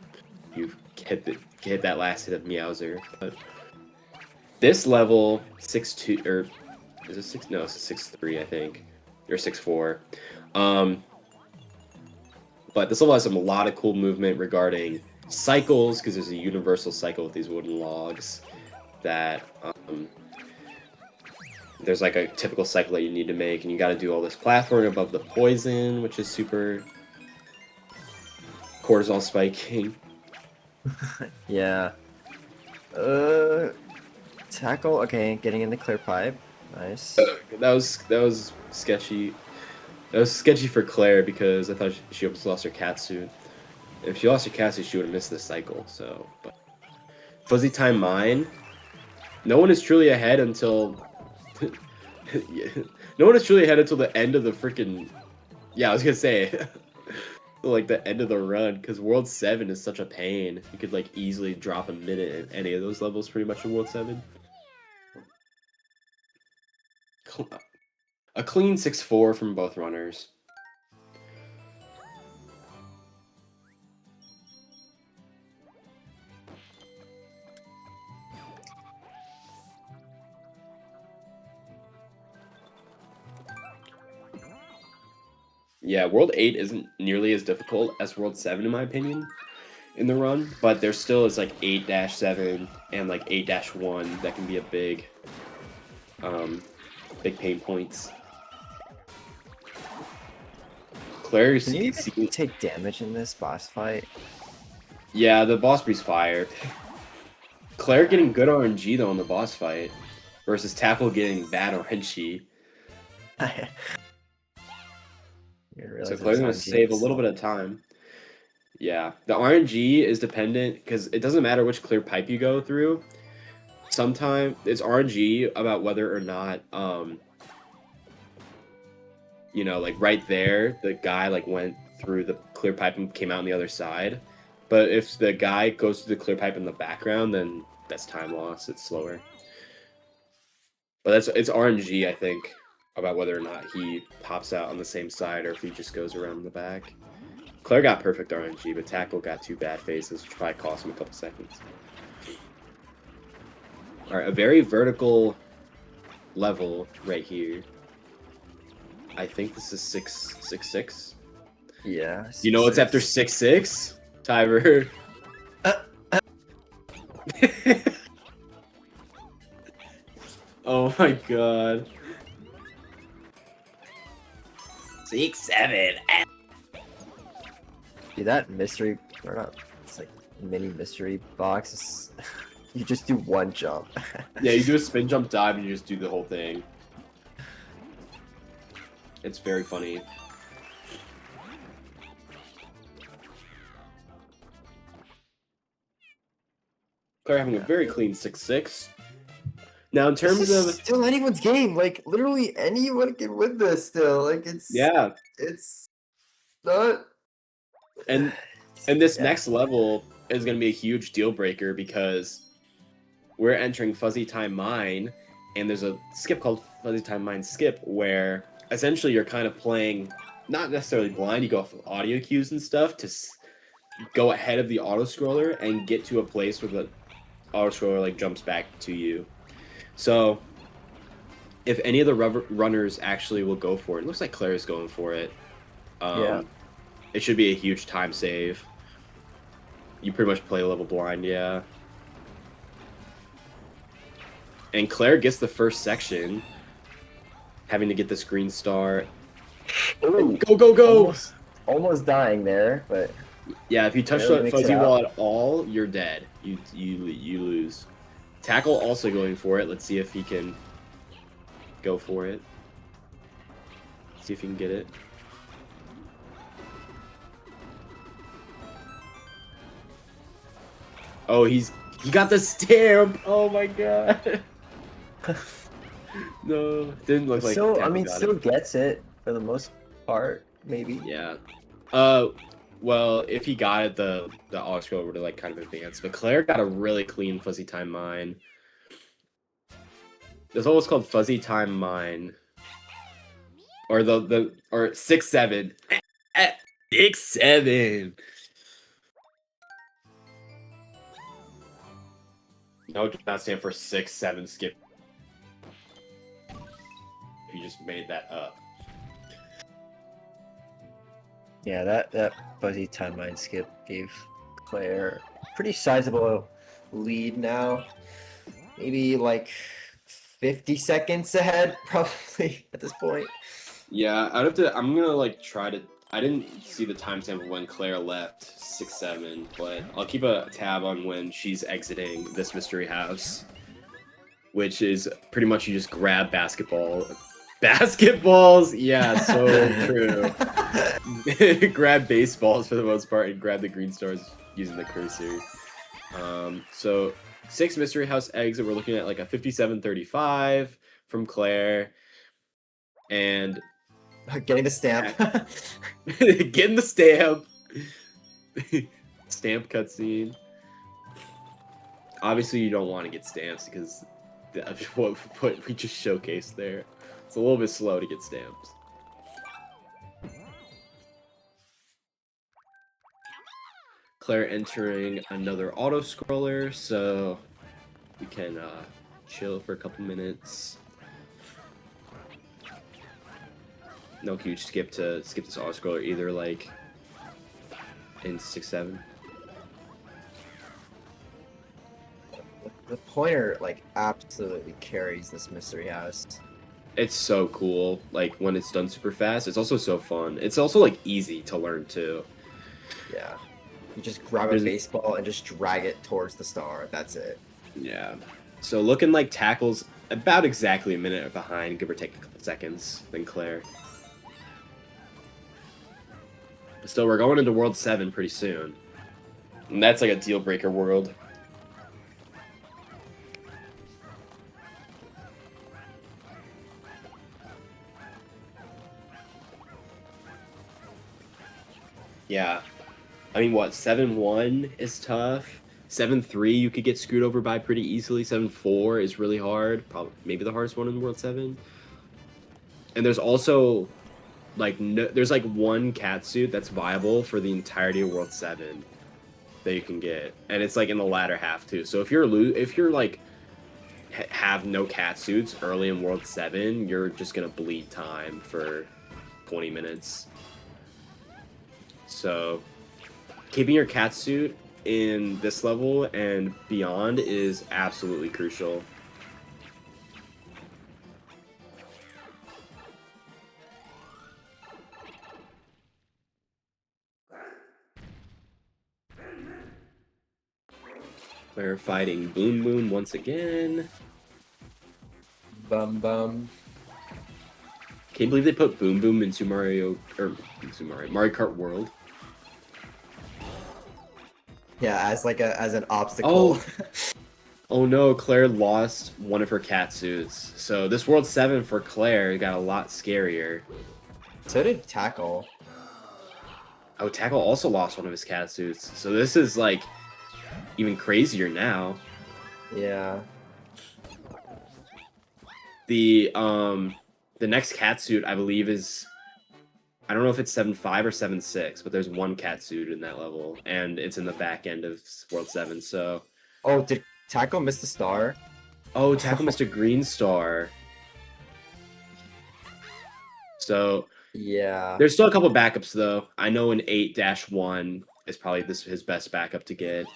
you hit that last hit of Meowser. But this level 6-2 or is it 6? No, it's 6-3 I think, or 6-4. But this level has a lot of cool movement regarding cycles, because there's a universal cycle with these wooden logs that there's like a typical cycle that you need to make, and you got to do all this platforming above the poison, which is super cortisol spiking. Yeah. Tackle. Okay, getting in the clear pipe. Nice. That was sketchy. That was sketchy for Claire, because I thought she almost lost her catsuit. If she lost her catsuit, she would have missed this cycle. So, but Fuzzy Time Mine. No one is truly ahead until. No one is truly ahead until the end of the freaking. Yeah, I was gonna say. Like the end of the run, because World 7 is such a pain. You could like easily drop a minute in any of those levels pretty much in World 7. A clean 6-4 from both runners. Yeah, World 8 isn't nearly as difficult as World 7 in my opinion in the run, but there still is like 8-7 and like 8-1 that can be a big pain points. Claire's Can you even take damage in this boss fight? Yeah, the boss breeze fire. Claire getting good RNG though in the boss fight versus Tackle getting bad RNG. So Claire's gonna save a little bit of time. Yeah, the RNG is dependent because it doesn't matter which clear pipe you go through. sometimes it's RNG about whether or not you know, like right there, the guy like went through the clear pipe and came out on the other side. But if the guy goes through the clear pipe in the background, then that's time loss. It's slower. But it's RNG, I think, about whether or not he pops out on the same side or if he just goes around the back. Claire got perfect RNG, but Tackle got 2 bad phases, which probably cost him a couple seconds. All right, a very vertical level right here. I think this is 6-6-6. Yeah. You know what's after 6-6? Tyver. Oh my god. 6-7. See that mystery, or not, it's like mini mystery box. You just do one jump. Yeah, you do a spin jump dive and you just do the whole thing. It's very funny. Claire having a very clean 6-6. Now, in terms This is of still anyone's game. Like literally anyone can win this. Still, like it's it's not. and this Yeah. next level is going to be a huge deal breaker because we're entering Fuzzy Time Mine, and there's a skip called Fuzzy Time Mine Skip where essentially you're kind of playing not necessarily blind. You go off of audio cues and stuff to go ahead of the auto scroller and get to a place where the auto scroller like jumps back to you. So if any of the runners actually will go for it, it looks like Claire is going for it. Yeah. It should be a huge time save. You pretty much play level blind, yeah. And Claire gets the first section, having to get this green star. Ooh, Go, go, go! almost dying there, but Yeah, if you touch barely that makes it fuzzy out. wall at all, you're dead. You lose. Tackle also going for it. Let's see if he can go for it. See if he can get it. Oh, he got the stamp. Oh my god. No, didn't look like. still, I Tackle mean, got still it. gets it for the most part, maybe. Yeah. Well, if he got it, the auto scroll would have like kind of advanced. But Claire got a really clean Fuzzy Time Mine. There's almost called Fuzzy Time Mine, or or 6-7. 6-7. No, it does not stand for 6-7 skip. You just made that up. Yeah, that fuzzy time mine skip gave Claire pretty sizable lead now. Maybe like 50 seconds ahead, probably at this point. Yeah, I'd have to. I'm gonna like try to. I didn't see the timestamp of when Claire left 6-7, but I'll keep a tab on when she's exiting this mystery house, which is pretty much you just grab basketballs. Yeah, so true. Grab baseballs for the most part and grab the green stars using the cursor. So 6 mystery house exit. We're looking at like a 57-35 from Claire, and Getting the stamp. getting the stamp. Stamp cutscene. Obviously, you don't want to get stamps because what we just showcased there. It's a little bit slow to get stamps. Claire entering another auto scroller, so we can chill for a couple minutes. No huge skip this auto scroller either, like in 6-7. The pointer like absolutely carries this mystery house. It's so cool, like when it's done super fast. It's also so fun. It's also like easy to learn too. Yeah. You just grab a baseball and just drag it towards the star. That's it. Yeah. So looking like Tackle's about exactly a minute behind, give or take a couple seconds, than Claire. But still, we're going into World 7 pretty soon. And that's like a deal breaker world. Yeah. I mean, what, 7-1 is tough. 7-3 you could get screwed over by pretty easily. 7-4 is really hard. Probably maybe the hardest one in World 7. And there's also like no, there's like one cat suit that's viable for the entirety of World 7 that you can get. And it's like in the latter half too. So if you're like have no cat suits early in World 7, you're just going to bleed time for 20 minutes. So keeping your cat suit in this level and beyond is absolutely crucial. We're fighting Boom Boom once again. Bum bum. Can't you believe they put Boom Boom into Mario Kart World. Yeah, as like an obstacle. Oh. Oh no, Claire lost one of her cat suits. So this World 7 for Claire got a lot scarier. So did Tackle. Oh, Tackle also lost one of his cat suits. So this is like even crazier now. Yeah. The next cat suit I believe is, I don't know if it's 7-5 or 7-6, but there's one cat suit in that level, and it's in the back end of World 7. So Oh, did Tackle miss the star? oh, Tackle Mr. Green Star. So Yeah. there's still a couple backups though. I know an 8-1 is probably his best backup to get.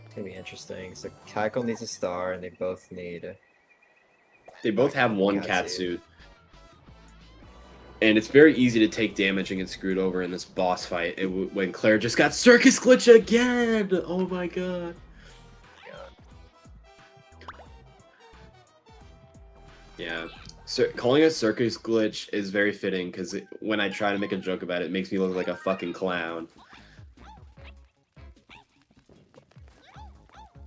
It's gonna be interesting. So Tackle needs a star, and they both need. They both have one cat cat suit. suit. And it's very easy to take damage and get screwed over in this boss fight when Claire just got Circus Glitch again! Oh my god. Yeah. Calling it Circus Glitch is very fitting, because when I try to make a joke about it, it makes me look like a fucking clown.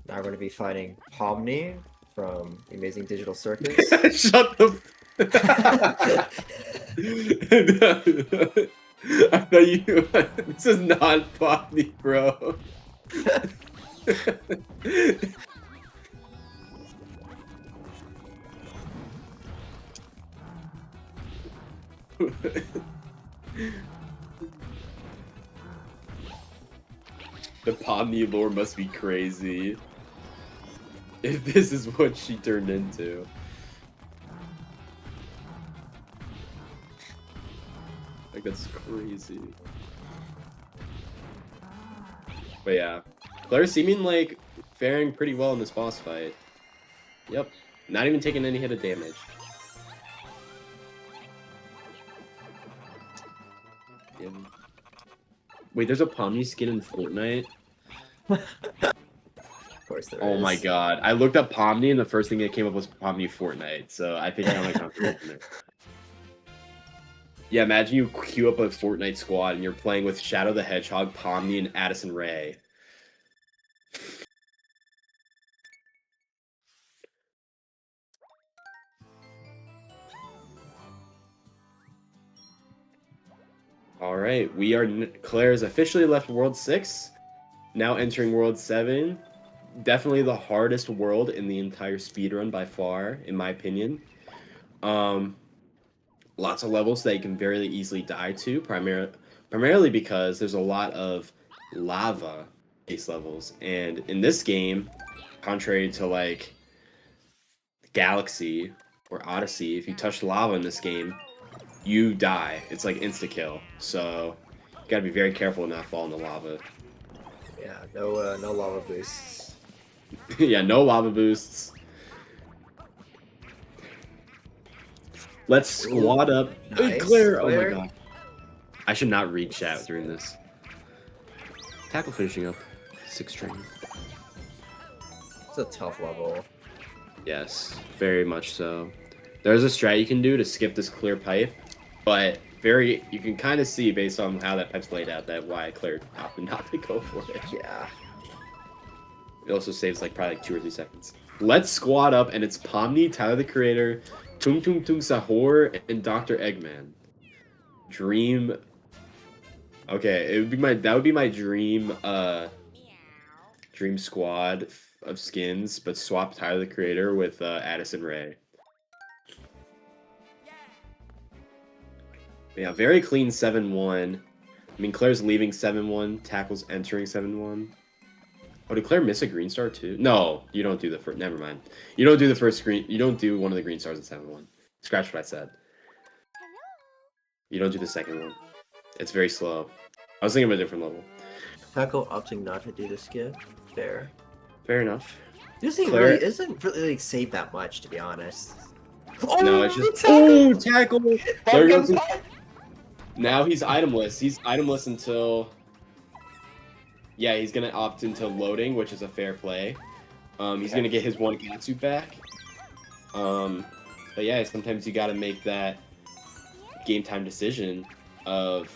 Now we're gonna be fighting Pomni from Amazing Digital Circus. Shut the I thought you. This is not Botany, bro. The Pomni lore must be crazy. If this is what she turned into. Like, that's crazy. But yeah. Claire's seeming like faring pretty well in this boss fight. Yep. Not even taking any hit of damage. Yeah. Wait, there's a Pomni skin in Fortnite? Of course there is. Oh my god. I looked up Pomni and the first thing that came up was Pomni Fortnite, so I think I'm like comfortable in there. Yeah, imagine you queue up a Fortnite squad and you're playing with Shadow the Hedgehog, Pomni, and Addison Rae. Alright, Claire has officially left World 6, now entering World 7. Definitely the hardest world in the entire speedrun by far, in my opinion. Lots of levels that you can very easily die to, primarily because there's a lot of lava base levels. And in this game, contrary to like Galaxy or Odyssey, if you touch lava in this game, you die. It's like insta-kill. So you gotta be very careful not fall in the lava. Yeah, no lava boosts. Yeah, no lava boosts. Let's squad up. Hey, Nice, Claire! Oh my Claire. god. I should not read chat during this. Tackle finishing up. 6 training. It's a tough level. Yes, very much so. There's a strat you can do to skip this clear pipe, but you can kind of see based on how that pipe's laid out that why Claire opted not to go for it. Yeah. It also saves like probably like 2 or 3 seconds. Let's squad up, and it's Pomni, Tyler the Creator, Tung Tung Tung Sahur and Dr. Eggman. Dream. Okay, that would be my dream squad of skins, but swap Tyler the Creator with Addison Rae. Yeah, very clean 7-1. I mean, Claire's leaving 7-1. Tackle's entering 7-1. Oh, did Claire miss a green star too? No, you don't do the first. Never mind. You don't do the first green. You don't do one of the green stars in 7-1. Scratch what I said. You don't do the second one. It's very slow. I was thinking of a different level. Tackle opting not to do the skip. Fair. Fair enough. This thing Claire- really isn't really like saved that much, to be honest. No, it's just tackle. There goes his- Now he's itemless. He's itemless until. Yeah, he's gonna opt into loading, which is a fair play. He's gonna get his one catsuit back. But yeah, sometimes you gotta make that game time decision of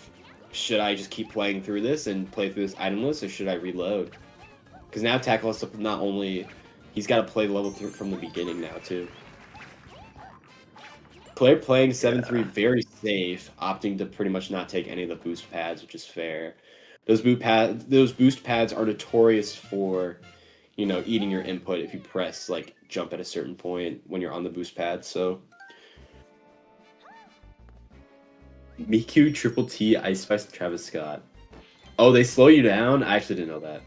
should I just keep playing through this and play through this itemless, or should I reload? Because now Tackle has to not only he's got to play level 3 from the beginning now too. Claire playing 7-3 very safe, opting to pretty much not take any of the boost pads, which is fair. Those boost pads are notorious for, you know, eating your input if you press like jump at a certain point when you're on the boost pad. So Miku, Triple T, Ice Spice, Travis Scott. Oh, they slow you down? I actually didn't know that.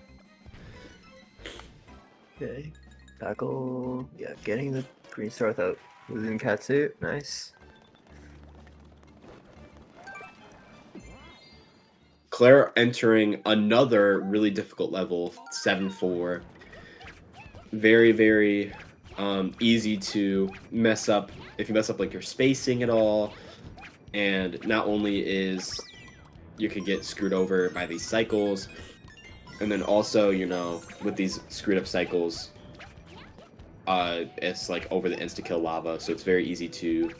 Okay. Tackle. Yeah, getting the green star without losing catsuit. Nice. Claire entering another really difficult level, 7-4. Very, very easy to mess up if you mess up like your spacing at all. And not only is you could get screwed over by these cycles, and then also, you know, with these screwed up cycles, it's like over the insta-kill lava, so it's very easy to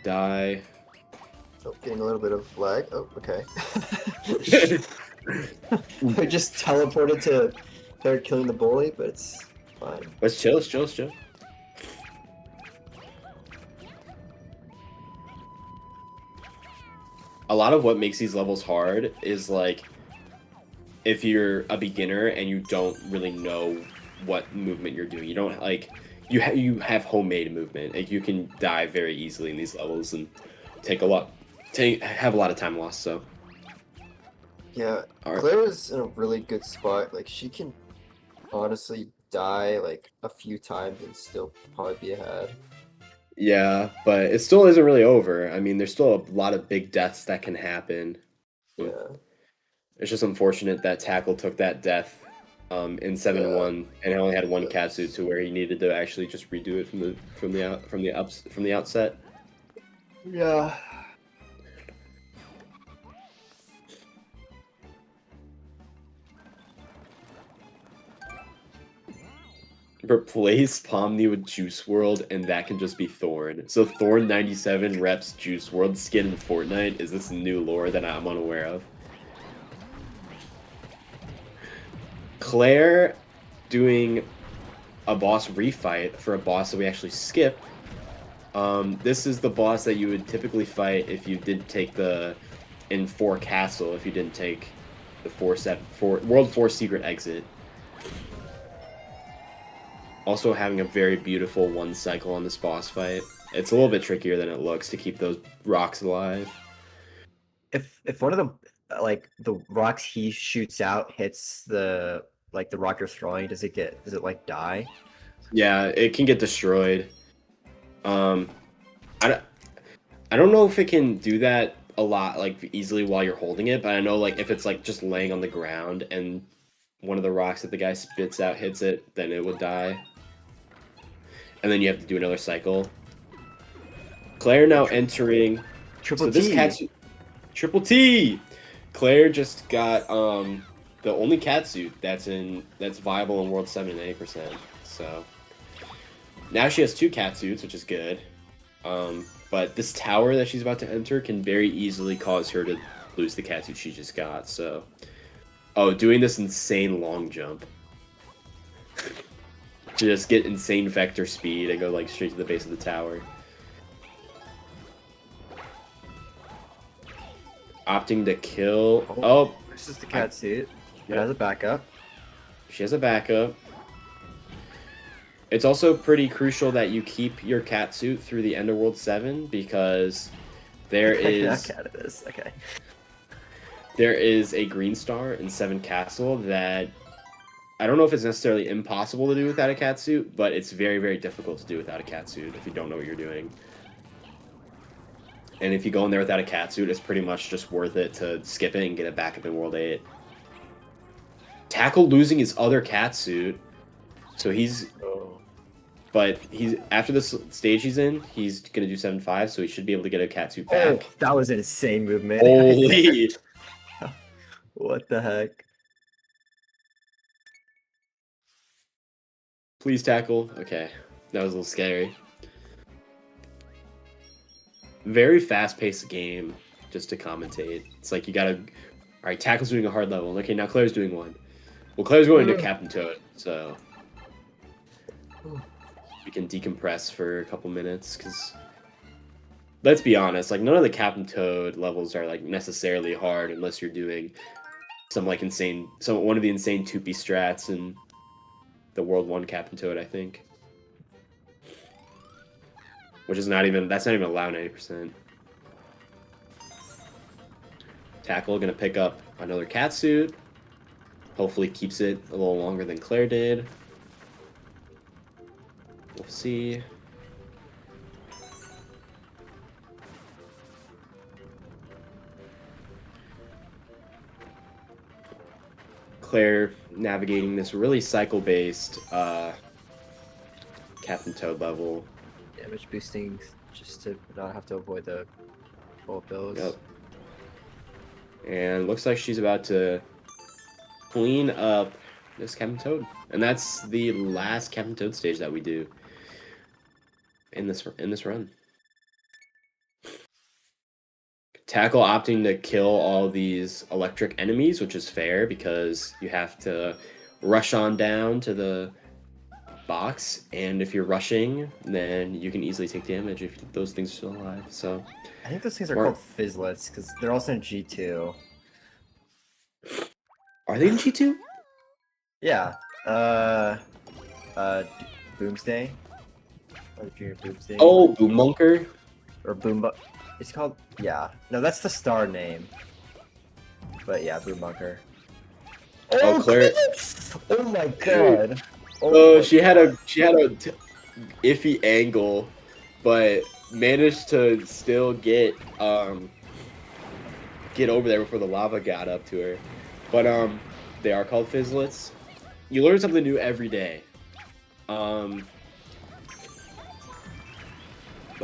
die. Oh, getting a little bit of lag. Oh, okay. I just teleported to start killing the bully, but it's fine. Let's chill, let's chill, let's chill. A lot of what makes these levels hard is like if you're a beginner and you don't really know what movement you're doing. You don't like you have homemade movement. Like you can die very easily in these levels and have a lot of time lost. So Yeah, Alright. Claire is in a really good spot. Like she can honestly die like a few times and still probably be ahead. yeah, but it still isn't really over. I mean, there's still a lot of big deaths that can happen. Yeah. It's just unfortunate that Tackle took that death in 7-1 and only had one catsuit to where he needed to actually just redo it from the outset. Yeah. Replace Pomni with Juice World, and that can just be Thorn. So Thorn 97 reps Juice World skin in Fortnite. Is this new lore that I'm unaware of? Claire doing a boss refight for a boss that we actually skip. This is the boss that you would typically fight if you did take in 4 Castle, if you didn't take the World 4 Secret Exit. Also having a very beautiful 1 cycle on this boss fight. It's a little bit trickier than it looks to keep those rocks alive. If one of them like the rocks he shoots out hits the rock you're throwing, does it like die? Yeah, it can get destroyed. I don't know if it can do that a lot like easily while you're holding it, but I know like if it's like just laying on the ground and one of the rocks that the guy spits out hits it, then it would die. And then you have to do another cycle. Claire now entering Triple This T. catsuit, Triple T. Claire just got the only catsuit that's viable in World 7 and 8%. So now she has 2 catsuits, which is good. But this tower that she's about to enter can very easily cause her to lose the catsuit she just got. So, doing this insane long jump. to just get insane vector speed and go like straight to the base of the tower. Opting to kill. Oh, this is the cat suit. It has a backup. She has a backup. It's also pretty crucial that you keep your cat suit through the end of World 7 because there is okay. There is a green star in 7 Castle that I don't know if it's necessarily impossible to do without a cat suit, but it's very, very difficult to do without a cat suit if you don't know what you're doing. And if you go in there without a cat suit, it's pretty much just worth it to skip it and get it back up in World 8. Tackle losing his other cat suit, so he's... But he's after this stage he's in, he's gonna do 7-5, so he should be able to get a cat suit back. Oh, that was an insane movement. Holy! What the heck? Please tackle. Okay, that was a little scary. Very fast-paced game, just to commentate. It's like you gotta... Alright, Tackle's doing a hard level. Okay, now Claire's doing one. Well, Claire's going to Captain Toad, so... We can decompress for a couple minutes, because... Let's be honest, like, none of the Captain Toad levels are, like, necessarily hard unless you're doing some, like, one of the insane 2P strats in the World 1 Captain Toad, I think. Which is that's not even allowed 90%. Tackle gonna pick up another cat suit. Hopefully keeps it a little longer than Claire did. We'll see. Claire navigating this really cycle-based Captain Toad level. Damage boosting just to not have to avoid the bullet bills. Yep. And looks like she's about to clean up this Captain Toad. And that's the last Captain Toad stage that we do in this run. Tackle opting to kill all these electric enemies, which is fair because you have to rush on down to the box, and if you're rushing, then you can easily take damage if those things are still alive. So I think those things are called fizzlets because they're also in G2. Are they in G2? Yeah. Boomsday. Or Junior Boomsday. Oh, Boommunker. Or Boomba. It's called. Yeah. No, that's the star name. But yeah, Boommunker. Oh, Claire. Oh my god. Oh, she had a iffy angle, but managed to still get over there before the lava got up to her. But they are called fizzlets. You learn something new every day. But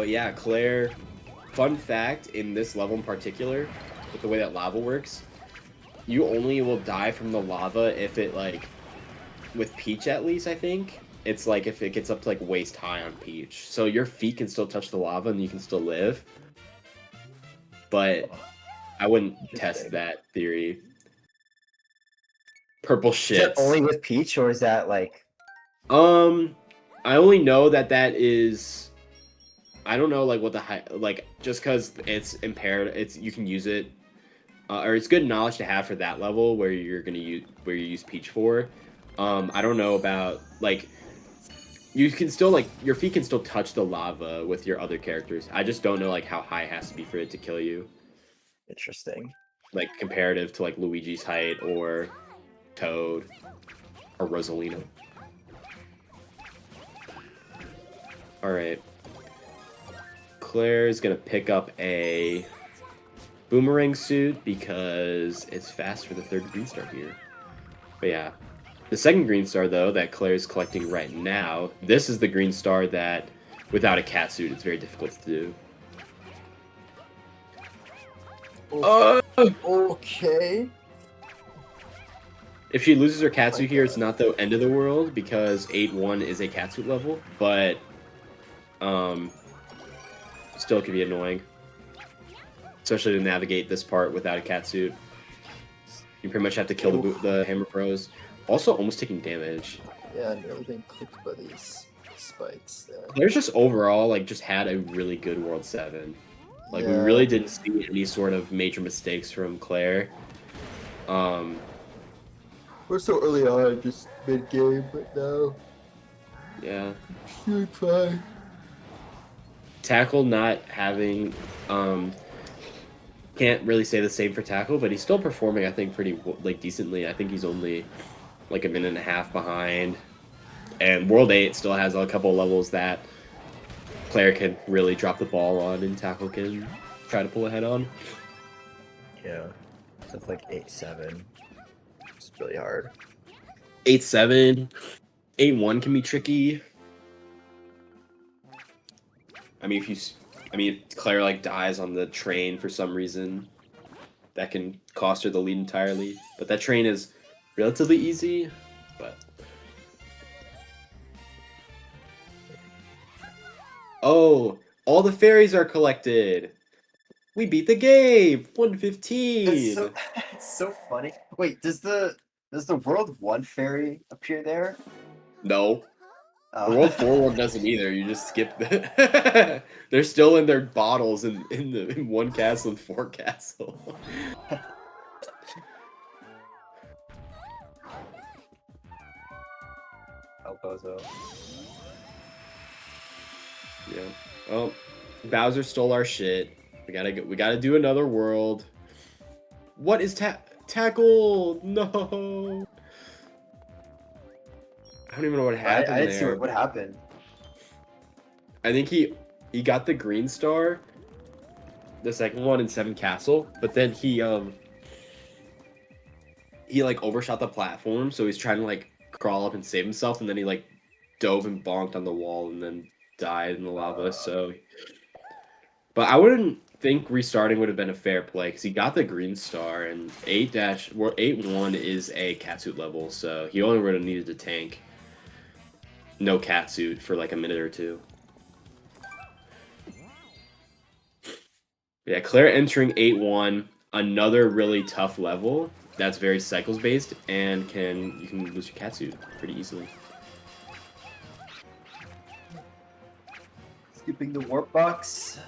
yeah, Claire. Fun fact in this level in particular, with the way that lava works, you only will die from the lava if it like. With Peach, at least, I think, it's like if it gets up to like waist high on Peach. So your feet can still touch the lava and you can still live. But I wouldn't test that theory. Purple shit. Is that only with Peach, or is that like... I only know that is... I don't know like what the like just because it's impaired, you can use it. Or it's good knowledge to have for that level where you use Peach for. I don't know about, like, you can still, like, your feet can still touch the lava with your other characters. I just don't know, like, how high it has to be for it to kill you. Interesting. Like, comparative to, like, Luigi's height or Toad or Rosalina. Alright. Claire's gonna pick up a boomerang suit because it's fast for the third green star here. But yeah. The second green star, though, that Claire's collecting right now, this is the green star that, without a cat suit, it's very difficult to do. Okay. If she loses her cat suit here, it's not the end of the world, because 8-1 is a cat suit level, but still it could be annoying. Especially to navigate this part without a cat suit. You pretty much have to kill the Hammer Bros. Also almost taking damage. Yeah, nearly been clipped by these spikes there. Claire's just overall like just had a really good World 7. Like we Yeah. really didn't see any sort of major mistakes from Claire. We're so early on, just mid game, but now Yeah. doing fine. Tackle not having can't really say the same for Tackle, but he's still performing I think pretty like decently. I think he's only like a minute and a half behind. And World 8 still has a couple levels that Claire can really drop the ball on and Tackle can try to pull ahead on. Yeah. Stuff like 8-7. It's really hard. 8-7, 8-1 can be tricky. I mean, Claire like dies on the train for some reason, that can cost her the lead entirely. But that train is relatively easy. But oh, all the fairies are collected. We beat the game. 115. It's so funny. Wait, does the World 1 fairy appear there? No. Oh. The World 4 one doesn't either. You just skip the. They're still in their bottles in one castle and 4 castle. El Bozo. Yeah. Oh, Bowser stole our shit. We gotta do another world. What is tackle? No. I don't even know what happened I didn't there. see what happened. I think he got the green star, the second one in 7 castle, but then he like overshot the platform, so he's trying to like crawl up and save himself, and then he like dove and bonked on the wall and then died in the lava. So, but I wouldn't think restarting would have been a fair play because he got the green star, and 8-1 is a catsuit level, so he only would have needed to tank no catsuit for like a minute or two. Yeah, Claire entering 8-1, another really tough level that's very cycles based and you can lose your catsuit pretty easily. Skipping the warp box.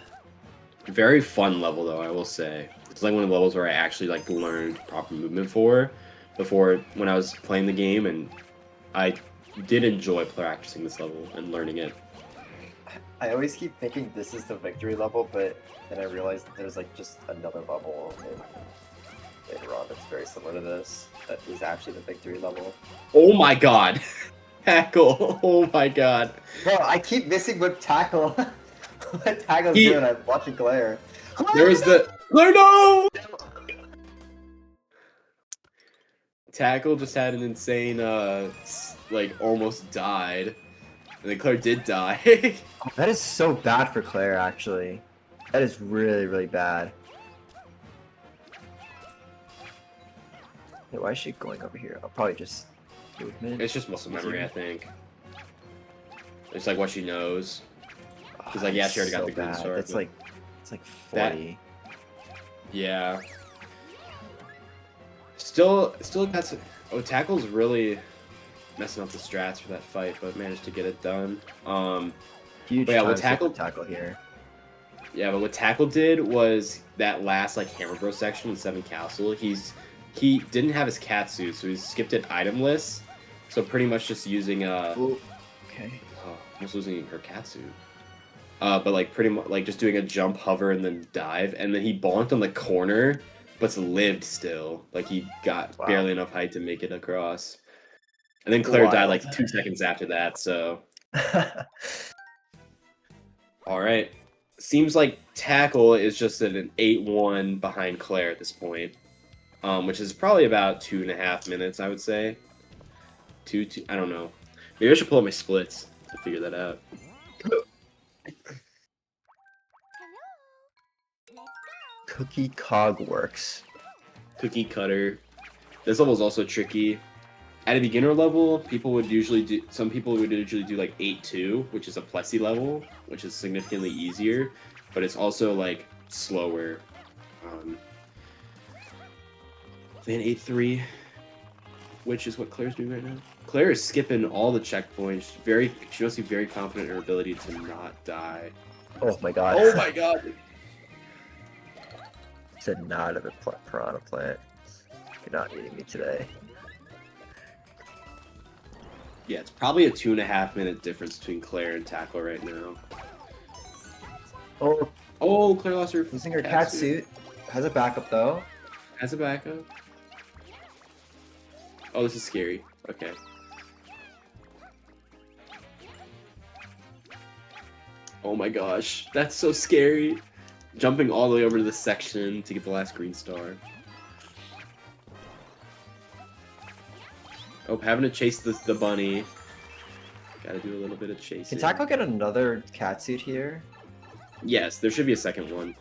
Very fun level though, I will say. It's like one of the levels where I actually like learned proper movement before when I was playing the game, and I did enjoy practicing this level and learning it. I always keep thinking this is the victory level, but then I realized that there's like just another level later on that's very similar to this. That is actually the victory level. Oh my god. Tackle. Oh my god. Bro, I keep missing what tackle what tackle's He- doing. I'm watching Claire. There's the Claire, no! Tackle just had an insane like almost died. And then Claire did die. That is so bad for Claire, actually. That is really, really bad. Hey, why is she going over here? I'll probably just movement. It's just muscle memory, I think. It's like what she knows. She's like, yeah, she already got the green star. It's like 40. Yeah. Still that's Tackle's really messing up the strats for that fight, but managed to get it done. Huge yeah, time with skip with tackle here. Yeah, but what Tackle did was that last like hammer bro section in 7 castle, he didn't have his catsuit, so he skipped it itemless. So pretty much just using Ooh, okay. oh, almost losing her catsuit. But like pretty much like just doing a jump, hover, and then dive, and then he bonked on the corner, but lived still. Like he got barely enough height to make it across. And then Claire died like 2 seconds after that, so. Alright. Seems like Tackle is just at an 8-1 behind Claire at this point. Which is probably about 2.5 minutes, I would say. I don't know. Maybe I should pull up my splits to figure that out. Cookie Cog works. Cookie Cutter. This level is also tricky. At a beginner level, some people would usually do like 8-2, which is a Plessy level, which is significantly easier, but it's also like slower than 8-3. which is what Claire's doing right now. Claire is skipping all the checkpoints. She must be very confident in her ability to not die. Oh my god. Oh my god. Said nah to the piranha plant. You're not eating me today. Yeah, it's probably a 2.5 minute difference between Claire and Tackle right now. Oh, Claire lost her losing her cat suit. Has a backup though. Has a backup. Oh, this is scary. Okay. Oh my gosh, that's so scary. Jumping all the way over to the section to get the last green star. Oh, having to chase the bunny. Gotta do a little bit of chasing. Can Tackle get another cat suit here? Yes, there should be a second one.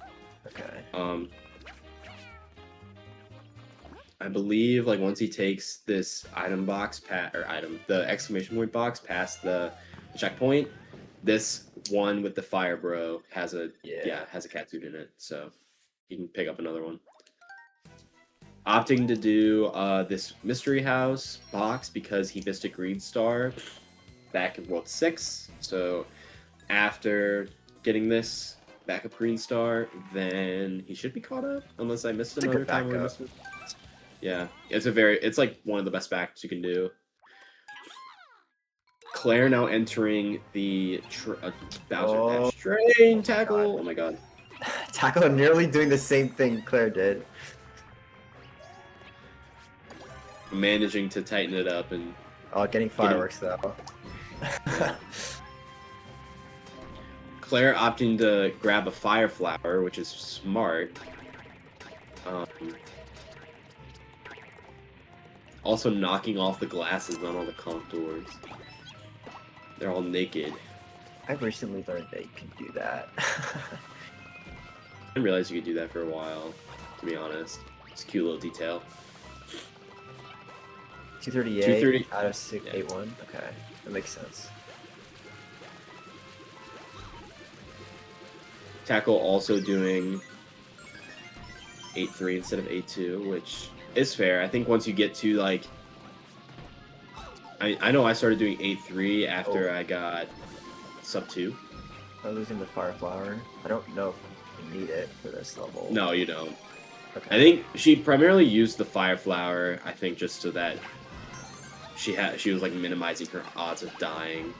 Okay. I believe like once he takes this the exclamation point box past the checkpoint, this one with the fire bro has a has a cat suit in it, so you can pick up another one. Opting to do this mystery house box because he missed a green star back in World 6. So after getting this backup green star, then he should be caught up, unless I missed another time. Yeah, it's like one of the best backups you can do. Claire now entering the Bowser Dash train tackle. Oh my god. Tackle nearly doing the same thing Claire did. Managing to tighten it up and getting fireworks though. Claire opting to grab a fire flower, which is smart. Also knocking off the glasses on all the conch doors. They're all naked. I've recently learned that you can do that. I didn't realize you could do that for a while, to be honest. It's a cute little detail. 238 out of 681. Okay, that makes sense. Tackle also doing 8-3 instead of 8-2, which is fair. I think once you get to like, I know I started doing 8-3 after I got sub 2. I'm losing the fire flower. I don't know if you need it for this level. No, you don't. Okay. I think she primarily used the fire flower. I think just so that she was like minimizing her odds of dying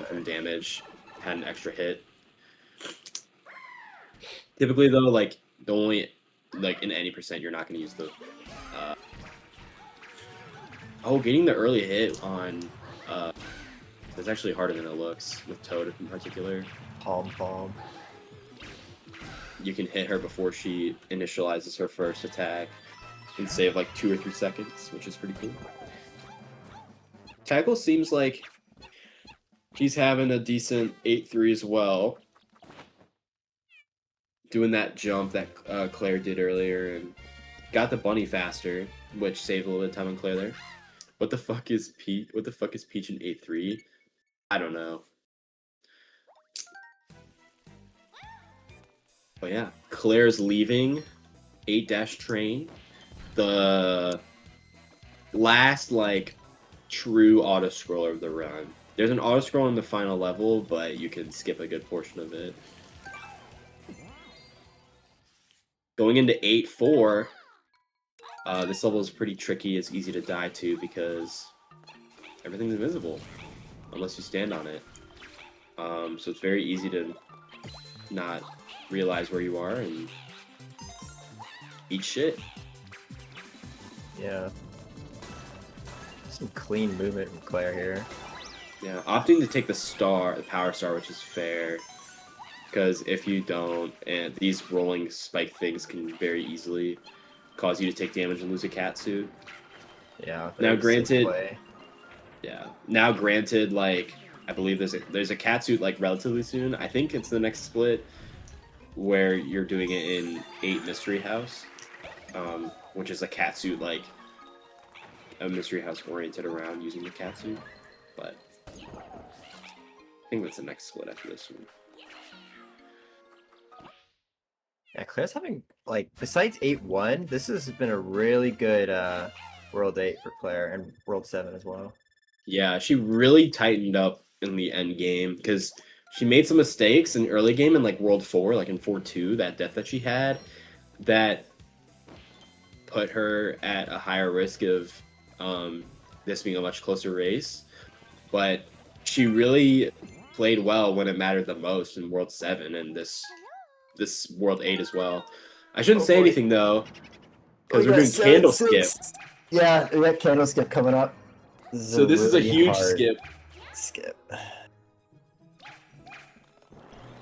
from damage. Had an extra hit. Typically though, like the only in any percent you're not going to use the getting the early hit on is actually harder than it looks with Toad in particular. Palm bomb. You can hit her before she initializes her first attack and save like 2 or 3 seconds, which is pretty cool. Tackle seems like he's having a decent 8-3 as well. Doing that jump that Claire did earlier and got the bunny faster, which saved a little bit of time on Claire there. What the fuck is Peach? What the fuck is Peach in 8-3? I don't know. But yeah, Claire's leaving 8- train. The last like true auto scroller of the run. There's an auto scroll in the final level, but you can skip a good portion of it. Going into 8-4, this level is pretty tricky. It's easy to die to because everything's invisible unless you stand on it. So it's very easy to not realize where you are and eat shit. Yeah. Some clean movement from Claire here. Yeah, opting to take the power star, which is fair. Because if you don't, and these rolling spike things can very easily cause you to take damage and lose a cat suit. Yeah. Now granted, like I believe there's a cat suit like relatively soon. I think it's the next split where you're doing it in 8 Mystery House, which is a cat suit like a Mystery House oriented around using the cat suit. But I think that's the next split after this one. Yeah, Claire's having, like, besides 8-1, this has been a really good World 8 for Claire and World 7 as well. Yeah, she really tightened up in the end game because she made some mistakes in early game in like World 4, like in 4-2, that death that she had, that put her at a higher risk of this being a much closer race. But she really played well when it mattered the most in World 7 and this World 8 as well. I shouldn't say anything though, because we're doing candle skip. Yeah, we got candle skip coming up. So this is a really huge hard skip. skip.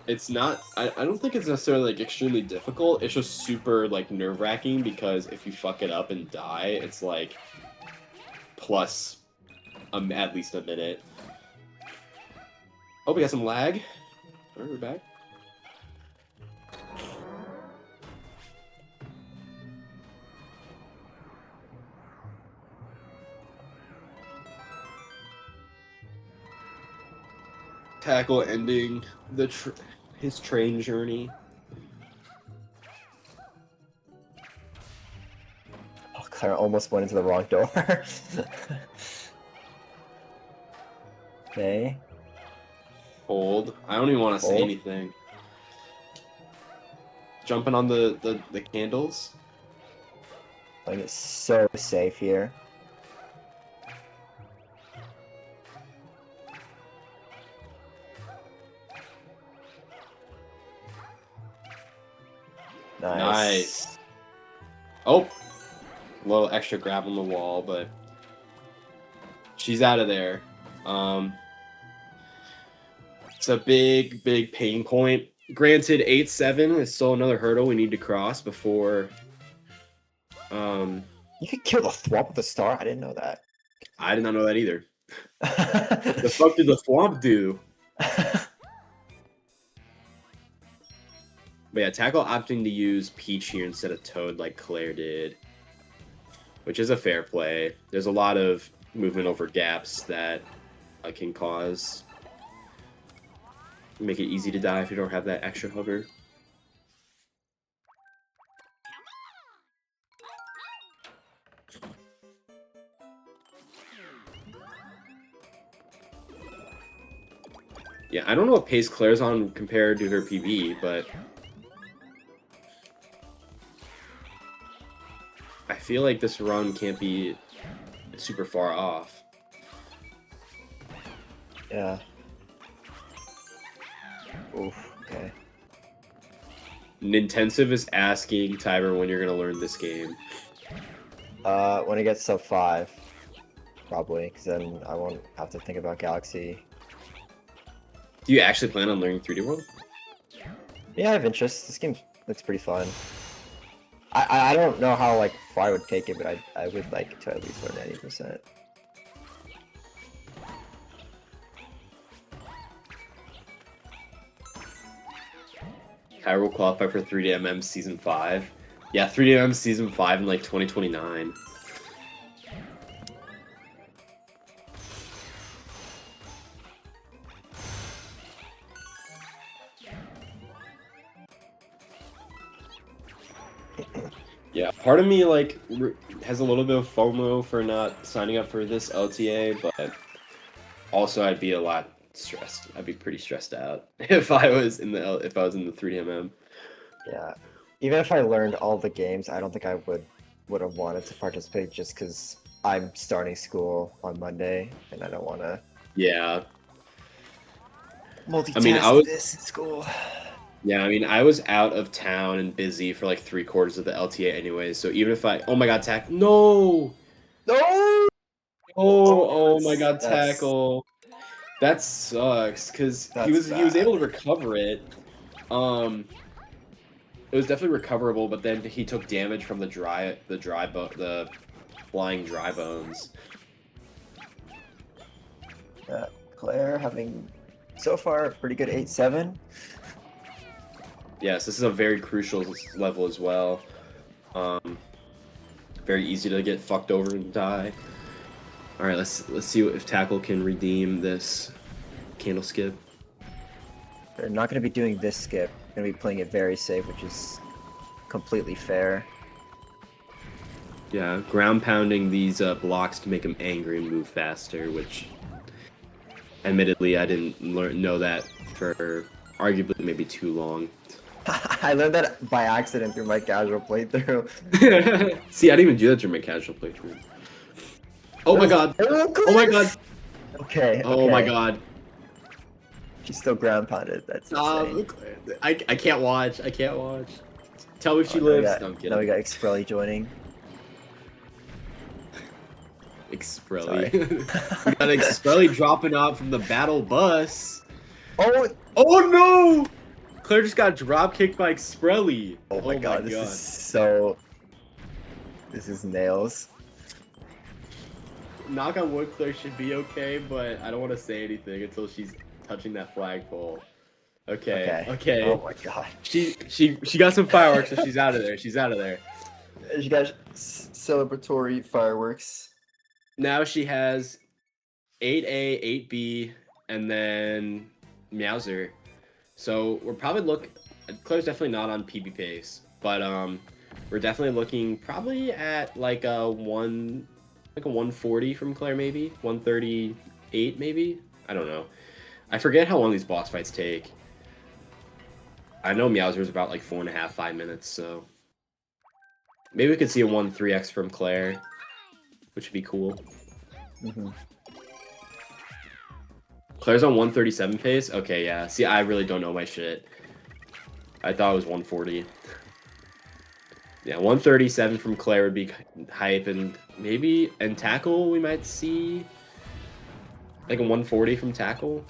It's not. I don't think it's necessarily like extremely difficult. It's just super like nerve-wracking because if you fuck it up and die, it's like plus at least a minute. Oh, we got some lag. All right, we're back. Tackle ending his train journey. Oh, Claire almost went into the wrong door. Okay. Hold. I don't even want to say Hold. anything. Jumping on the candles. Like it's so safe here. Nice. Oh, a little extra grab on the wall, but she's out of there. It's a big pain point. Granted, 8-7 is still another hurdle we need to cross before. You could kill the thwomp with the star. I didn't know that. I did not know that either. The fuck did the thwomp do? But yeah, Tackle opting to use Peach here instead of Toad like Claire did, which is a fair play. There's a lot of movement over gaps that can cause make it easy to die if you don't have that extra hover. Yeah, I don't know what pace Claire's on compared to her PB, but I feel like this run can't be super far off. Yeah. Oof, okay. Nintensive is asking Tiber when you're gonna learn this game. When it gets sub 5, probably, because then I won't have to think about Galaxy. Do you actually plan on learning 3D World? Yeah, I have interest. This game looks pretty fun. I don't know how like far I would take it, but I would like to at least learn 80%. Kyra will qualify for 3DMM Season 5. Yeah, 3DMM Season 5 in like 2029. Yeah, part of me like has a little bit of FOMO for not signing up for this LTA, but also I'd be a lot stressed. I'd be pretty stressed out if I was in the 3DMM. Yeah, even if I learned all the games, I don't think I would have wanted to participate just because I'm starting school on Monday and I don't want to. Yeah. Multitask this in school. Yeah, I mean, I was out of town and busy for like 3/4 of the LTA anyways, so even if oh my god, no! No! Oh my god, Tackle. That sucks, because he was able to recover it. It was definitely recoverable, but then he took damage from the flying dry bones. Claire having so far a pretty good 8-7. Yes, this is a very crucial level as well. Very easy to get fucked over and die. All right, let's see if Tackle can redeem this candle skip. They're not going to be doing this skip. They're going to be playing it very safe, which is completely fair. Yeah, ground pounding these blocks to make him angry and move faster, which admittedly I didn't know that for arguably maybe too long. I learned that by accident through my casual playthrough. See, I didn't even do that during my casual playthrough. Oh my god! Oh my god! Okay. Oh my okay. god! She's still ground pounded. That's insane. I can't watch. I can't watch. Tell me if she Now we lives. got, No, I'm now we kidding. got Xprelly joining. Xprelly. Sorry. We got Xprelly dropping off from the battle bus. Oh, Oh no! Claire just got drop kicked by Xprelly. oh my god, this is so. This is nails. Knock on wood, Claire should be okay, but I don't want to say anything until she's touching that flagpole. Okay. Oh my god. She got some fireworks, so she's out of there. She's out of there. She got celebratory fireworks. Now she has 8A, 8B, and then Meowser. So we're probably Claire's definitely not on PB pace, but we're definitely looking probably at like a 140 from Claire, maybe 138, maybe. I don't know. I forget how long these boss fights take. I know Meowser's about like 4.5, 5 minutes, so maybe we could see a 1-3x from Claire, which would be cool. Claire's on 137 pace? Okay, yeah. See, I really don't know my shit. I thought it was 140. Yeah, 137 from Claire would be hype, and maybe in tackle we might see like a 140 from tackle.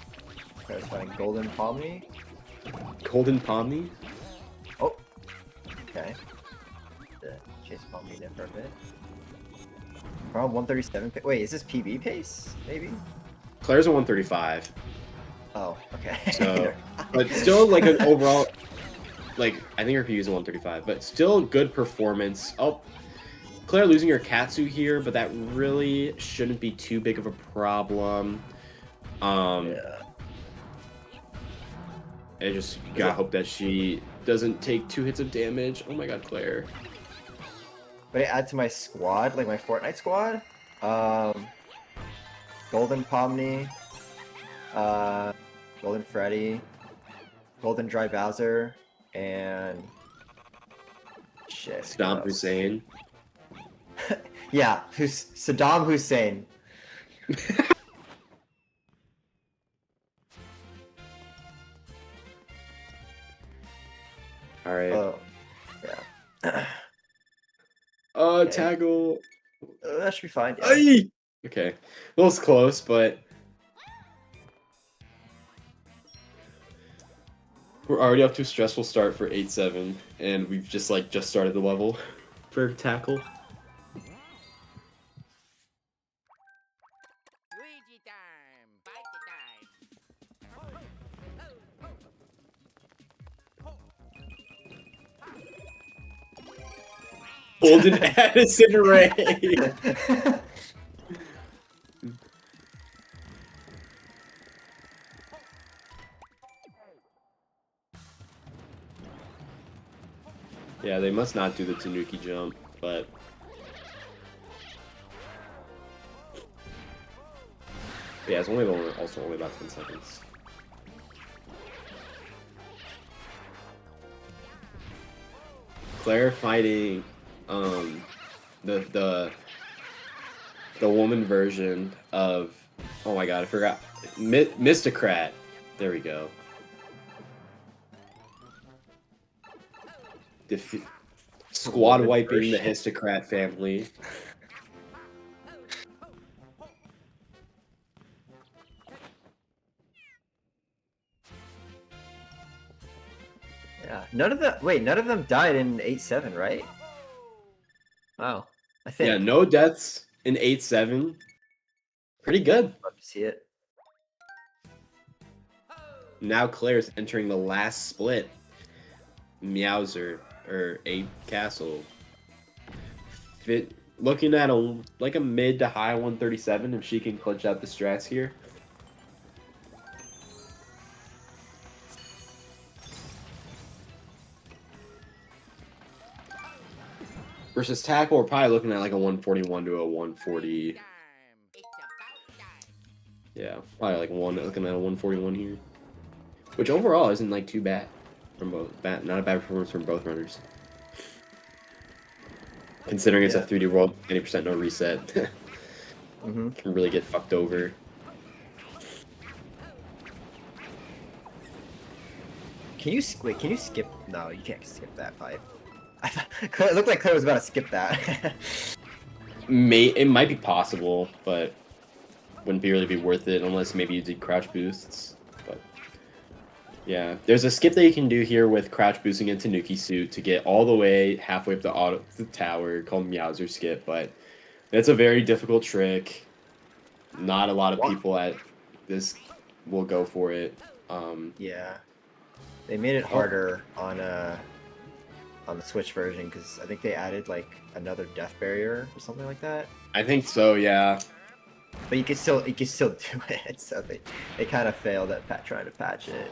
Claire's fighting Golden Pomni. Golden Pomni? Oh, okay. Chase Pomni there for a bit. Around 137. Wait, is this PB pace? Maybe. Claire's a 135. Oh, okay. So, but still like an overall, like I think her PB is a 135, but still good performance. Oh, Claire losing her Katsu here, but that really shouldn't be too big of a problem. Yeah. I just gotta hope that she doesn't take 2 hits of damage. Oh my god, Claire. But I add to my squad, like my Fortnite squad. Golden Pomni, Golden Freddy, Golden Dry Bowser, and shit. Saddam Hussein. Yeah, who's Saddam Hussein. All right. Oh, yeah. Okay. Tackle. That should be fine. Yeah. Aye! Okay. Well, it's close, but we're already up to a stressful start for 8-7, and we've just started the level for tackle. Luigi time! Bite Golden Addison Ray. Yeah, they must not do the Tanuki jump, but yeah, it's also only about 10 seconds. Claire fighting the woman version of, oh my god, I forgot, Mistocrat. There we go. Squad wiping the Histocrat family. Yeah. None of them died in 8-7, right? Wow. I think. Yeah, no deaths in 8-7. Pretty good. Love to see it. Now Claire's entering the last split. Meowser or Ape Castle. Looking at a mid to high 137 if she can clutch out the strats here. Versus tackle, we're probably looking at like a 141 to a 140. Time. It's about time. Yeah, probably like looking at a 141 here. Which overall isn't like too bad from both. Not a bad performance from both runners. Considering it's a Yeah. 3D world, 80% no reset. Mm-hmm. Can really get fucked over. Can you wait? Can you skip? No, you can't skip that pipe. I thought it looked like Claire was about to skip that. It might be possible, but wouldn't really be worth it unless maybe you did crouch boosts. But yeah, there's a skip that you can do here with crouch boosting into Nuki suit to get all the way halfway up the tower called Meowser skip, but it's a very difficult trick. Not a lot of people at this will go for it. Yeah, they made it harder on the Switch version because I think they added like another death barrier or something like that. I think so, yeah. But you can still do it. So they kind of failed at trying to patch it.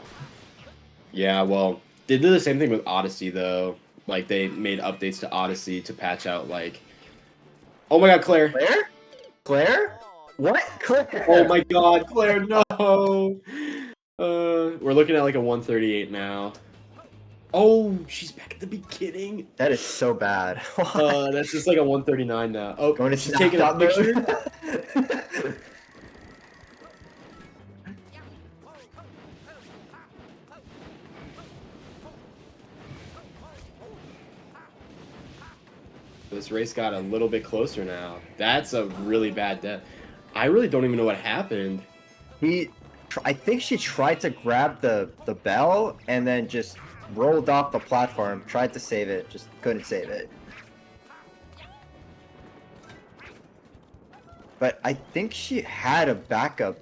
Yeah, well, they did the same thing with Odyssey though. Like they made updates to Odyssey to patch out like. Oh my God, Claire! Claire? Claire? What? Claire? Oh my God, Claire! No. We're looking at like a 138 now. Oh, she's back at the beginning. That is so bad. That's just like a 139 now. Oh, Going to she's taking a snapshot picture. mode? This race got a little bit closer now. That's a really bad death. I really don't even know what happened. I think she tried to grab the bell and then just rolled off the platform, tried to save it, just couldn't save it. But I think she had a backup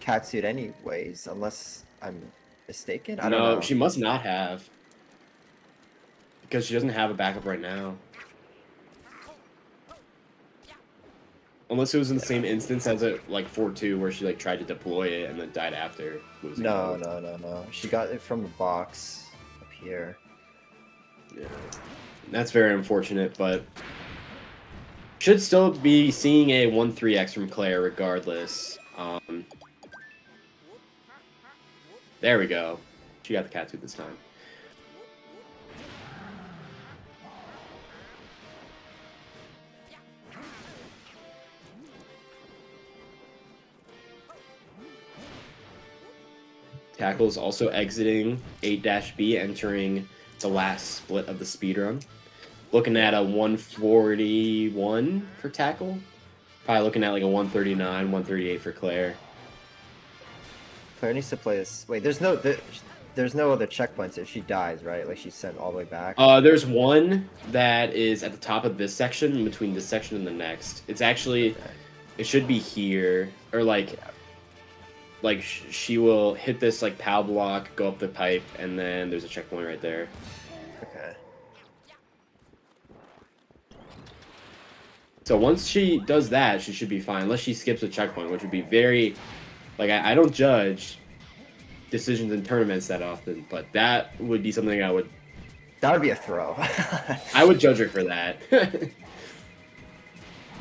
catsuit anyways, unless I'm mistaken. I don't know. No, she must not have. Because she doesn't have a backup right now. Unless it was in the same instance as it like 4-2 where she like tried to deploy it and then died after losing. No. She got it from the box up here. Yeah. That's very unfortunate, but should still be seeing a 1-3x from Claire regardless. There we go. She got the catsuit this time. Tackle's also exiting 8-B, entering the last split of the speedrun. Looking at a 141 for Tackle. Probably looking at like a 139, 138 for Claire. Claire needs to play this. Wait, there's no other checkpoints if she dies, right? Like she's sent all the way back. There's one that is at the top of this section, in between this section and the next. It's actually, it should be here, or like she will hit this like POW block, go up the pipe, and then there's a checkpoint right there. Okay. So once she does that, she should be fine, unless she skips a checkpoint, which would be very, like, I don't judge decisions in tournaments that often, but that would be something That would be a throw. I would judge her for that.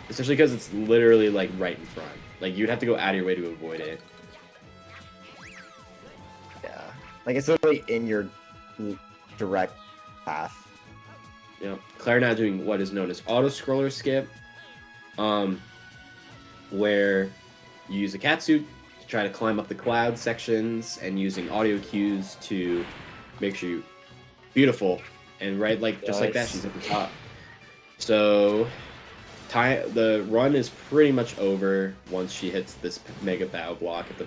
Especially because it's literally like right in front. Like you'd have to go out of your way to avoid it. Yeah. Like it's literally in your direct path. Yeah. Claire now doing what is known as auto scroller skip. Where you use a catsuit to try to climb up the cloud sections and using audio cues to make sure you beautiful. And right like just like that, she's at the top. So the run is pretty much over once she hits this mega bow block at the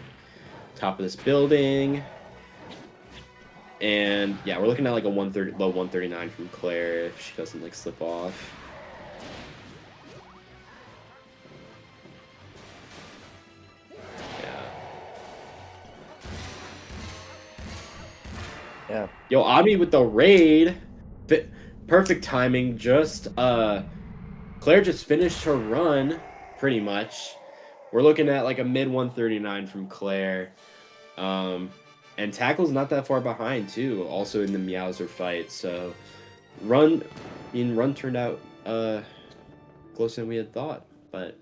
top of this building. And yeah, we're looking at like a low 139 from Claire if she doesn't like slip off. Yeah. Yo, Ami with the raid. Perfect timing. Just Claire just finished her run pretty much. We're looking at like a mid 139 from Claire. And Tackle's not that far behind too, also in the Meowser fight. So run turned out closer than we had thought. But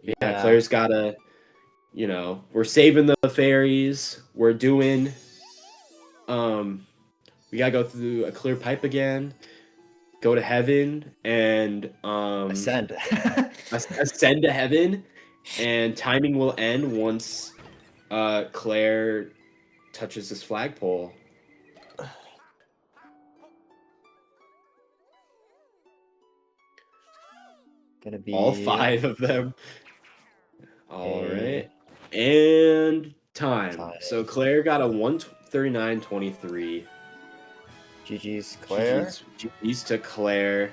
yeah, Yeah. Claire's gotta, we're saving the fairies. We're doing, we gotta go through a clear pipe again, go to heaven, and Ascend. ascend to heaven, and timing will end once Claire touches this flagpole. Gonna be All 5 of them. All a right. And time. time. So Claire got a 139.23. GG's Claire. GG's to Claire.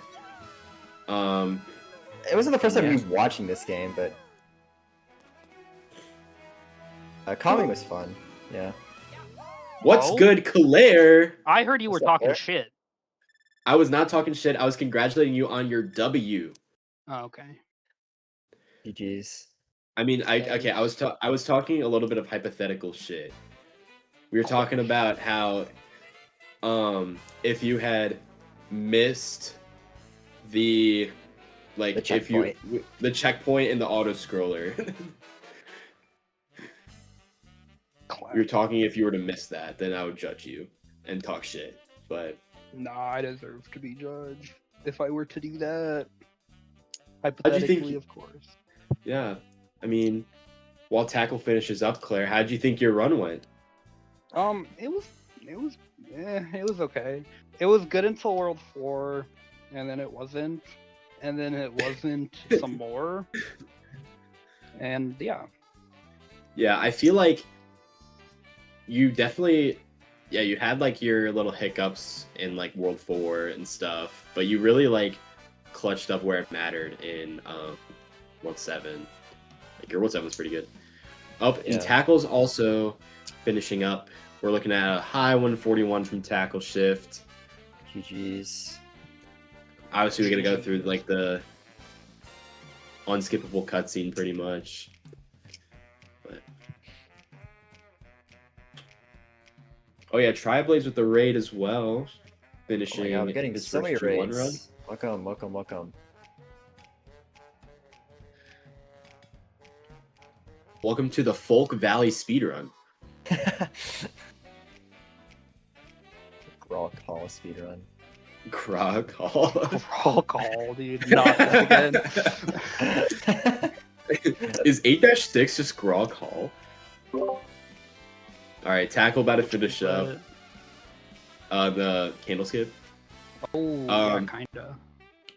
It wasn't the first time Yeah. we was watching this game, but calming was fun. Yeah. What's Oh? good, Claire? I heard you were What's up, talking Eric? shit. I was not talking shit. I was congratulating you on your W. Oh, okay. GG's. I mean, Okay. I was talking a little bit of hypothetical shit. We were talking about how, if you had missed the, like, The if you checkpoint. the checkpoint in the auto scroller, we were talking if you were to miss that, then I would judge you and talk shit. But Nah, I deserve to be judged if I were to do that. think- Hypothetically, of course. yeah, I mean, while tackle finishes up, Claire, how'd you think your run went? It was okay. It was good until World 4, and then it wasn't, and then it wasn't some more. And yeah. Yeah, I feel like you definitely, you had like your little hiccups in like World 4 and stuff, but you really like clutched up where it mattered in World 7. Like your World 7 was pretty good. Up in Yeah. tackles also finishing up. We're looking at a high 141 from tackle shift. GG's. Obviously, we're gonna go through like the unskippable cutscene pretty much. But oh yeah, Tri-Blades with the raid as well, Oh finishing my God, I'm getting his so many first G1 run. raids. Welcome, welcome, welcome. Welcome to the Folk Valley speedrun. Grok Hall speedrun. Grog Hall. Roll call, dude. Not this again. Is 8-6 just Grog Hall? Alright, tackle about to finish up. The candle skip. Oh, yeah, Um, kinda.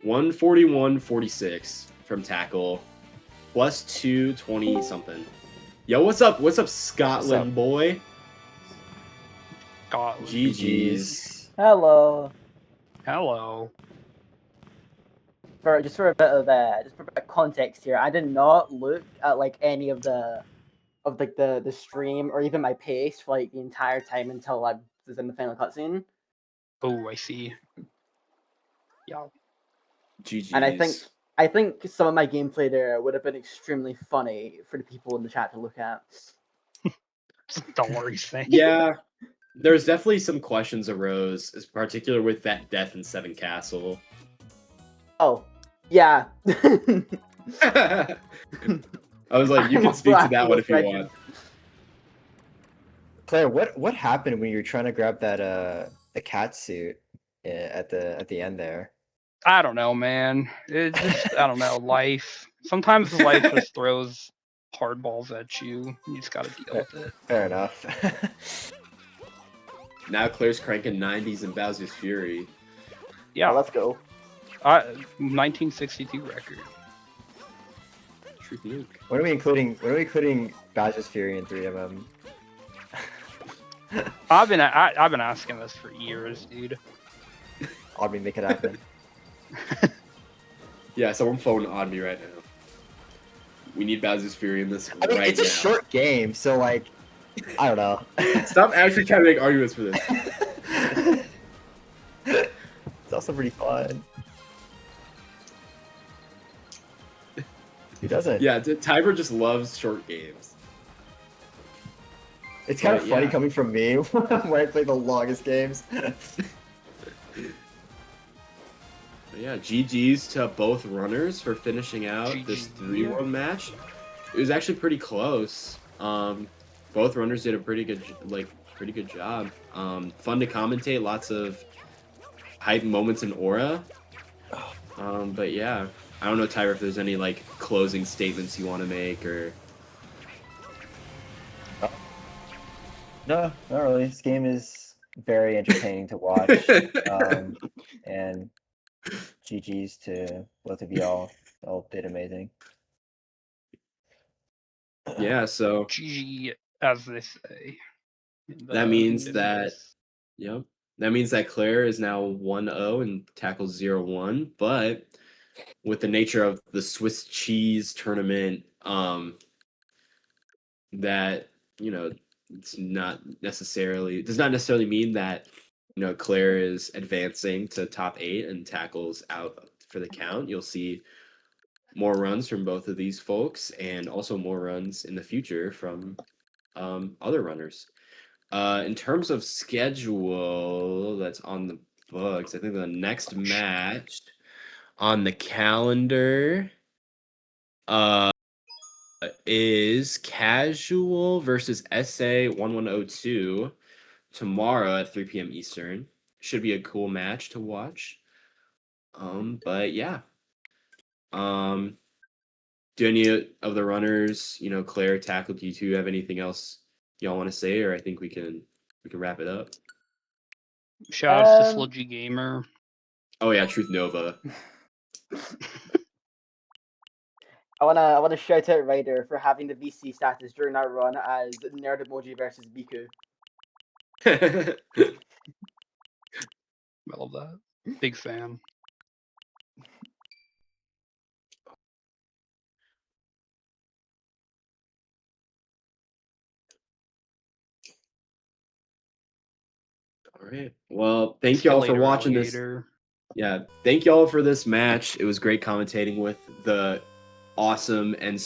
141.46 from tackle. Plus 220 something. Yo, what's up? What's up, Scotland boy? Scotland. GG's. Hello. Hello. For a bit of context here, I did not look at like any of the stream or even my pace for like the entire time until I was in the final cutscene. Oh, I see. Yeah. GG's. And I think some of my gameplay there would have been extremely funny for the people in the chat to look at. Don't worry, thing. Yeah, there's definitely some questions arose, in particular with that death in Seven Castle. Oh, yeah. I was like, you can speak to that one if you want. Claire, what happened when you were trying to grab that the cat suit at the end there? I don't know, man. It just, I don't know, life. Sometimes life just throws hardballs at you. You just gotta deal with it. Fair enough. Now Claire's cranking 90s and Bowser's Fury. Yeah, Let's go. 1962 record. Truth nuke. When are we including Bowser's Fury in 3MM? I've been asking this for years, dude. I'll be making it happen. Yeah, someone phone on me right now. We need Bowser's Fury in this I mean, right it's a now. short game, so like, I don't know. Stop actually trying to make arguments for this. It's also pretty fun. Who doesn't? Yeah, Tiber just loves short games. It's kind of But, funny yeah. coming from me when I play the longest games. But yeah, GG's to both runners for finishing out this GG. 3 world match. It was actually pretty close. Both runners did a pretty good job. Fun to commentate, lots of hype moments and aura. But yeah, I don't know, Tyra, if there's any like closing statements you want to make or. No, not really. This game is very entertaining to watch. And GG's to both of y'all. Y'all did amazing. Yeah, so GG, as they say. in that the means that. business. Yep. That means that Claire is now 1-0 and tackles 0-1. But with the nature of the Swiss cheese tournament, that, does not necessarily mean that, Claire is advancing to top 8 and tackles out for the count. You'll see more runs from both of these folks and also more runs in the future from other runners. In terms of schedule that's on the books, I think the next match on the calendar is Casual versus SA 1102 tomorrow at 3 p.m. Eastern. Should be a cool match to watch. But yeah. Do any of the runners, Claire, Tackle, do you two have anything else y'all want to say, or I think we can wrap it up? Shout outs to Um, Sludgy Gamer. Oh yeah, Truth Nova. I wanna shout out Ryder for having the VC status during our run as Nerd Emoji versus Biku. I love that. Big fan. All right. Well, thank See you y'all for later, watching this. alligator. Yeah, thank y'all for this match. It was great commentating with the awesome and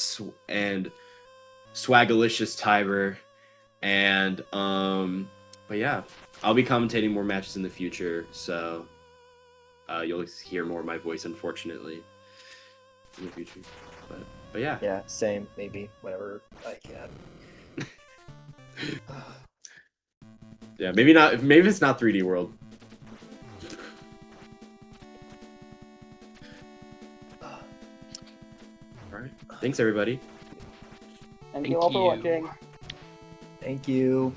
swagalicious Tiber. And but yeah, I'll be commentating more matches in the future, so you'll hear more of my voice, unfortunately, in the future. But yeah. Yeah, same, maybe, whenever I can. Yeah, maybe not. Maybe it's not 3D World. All right. Thanks, everybody. Thank Thank you all for you. watching. Thank you.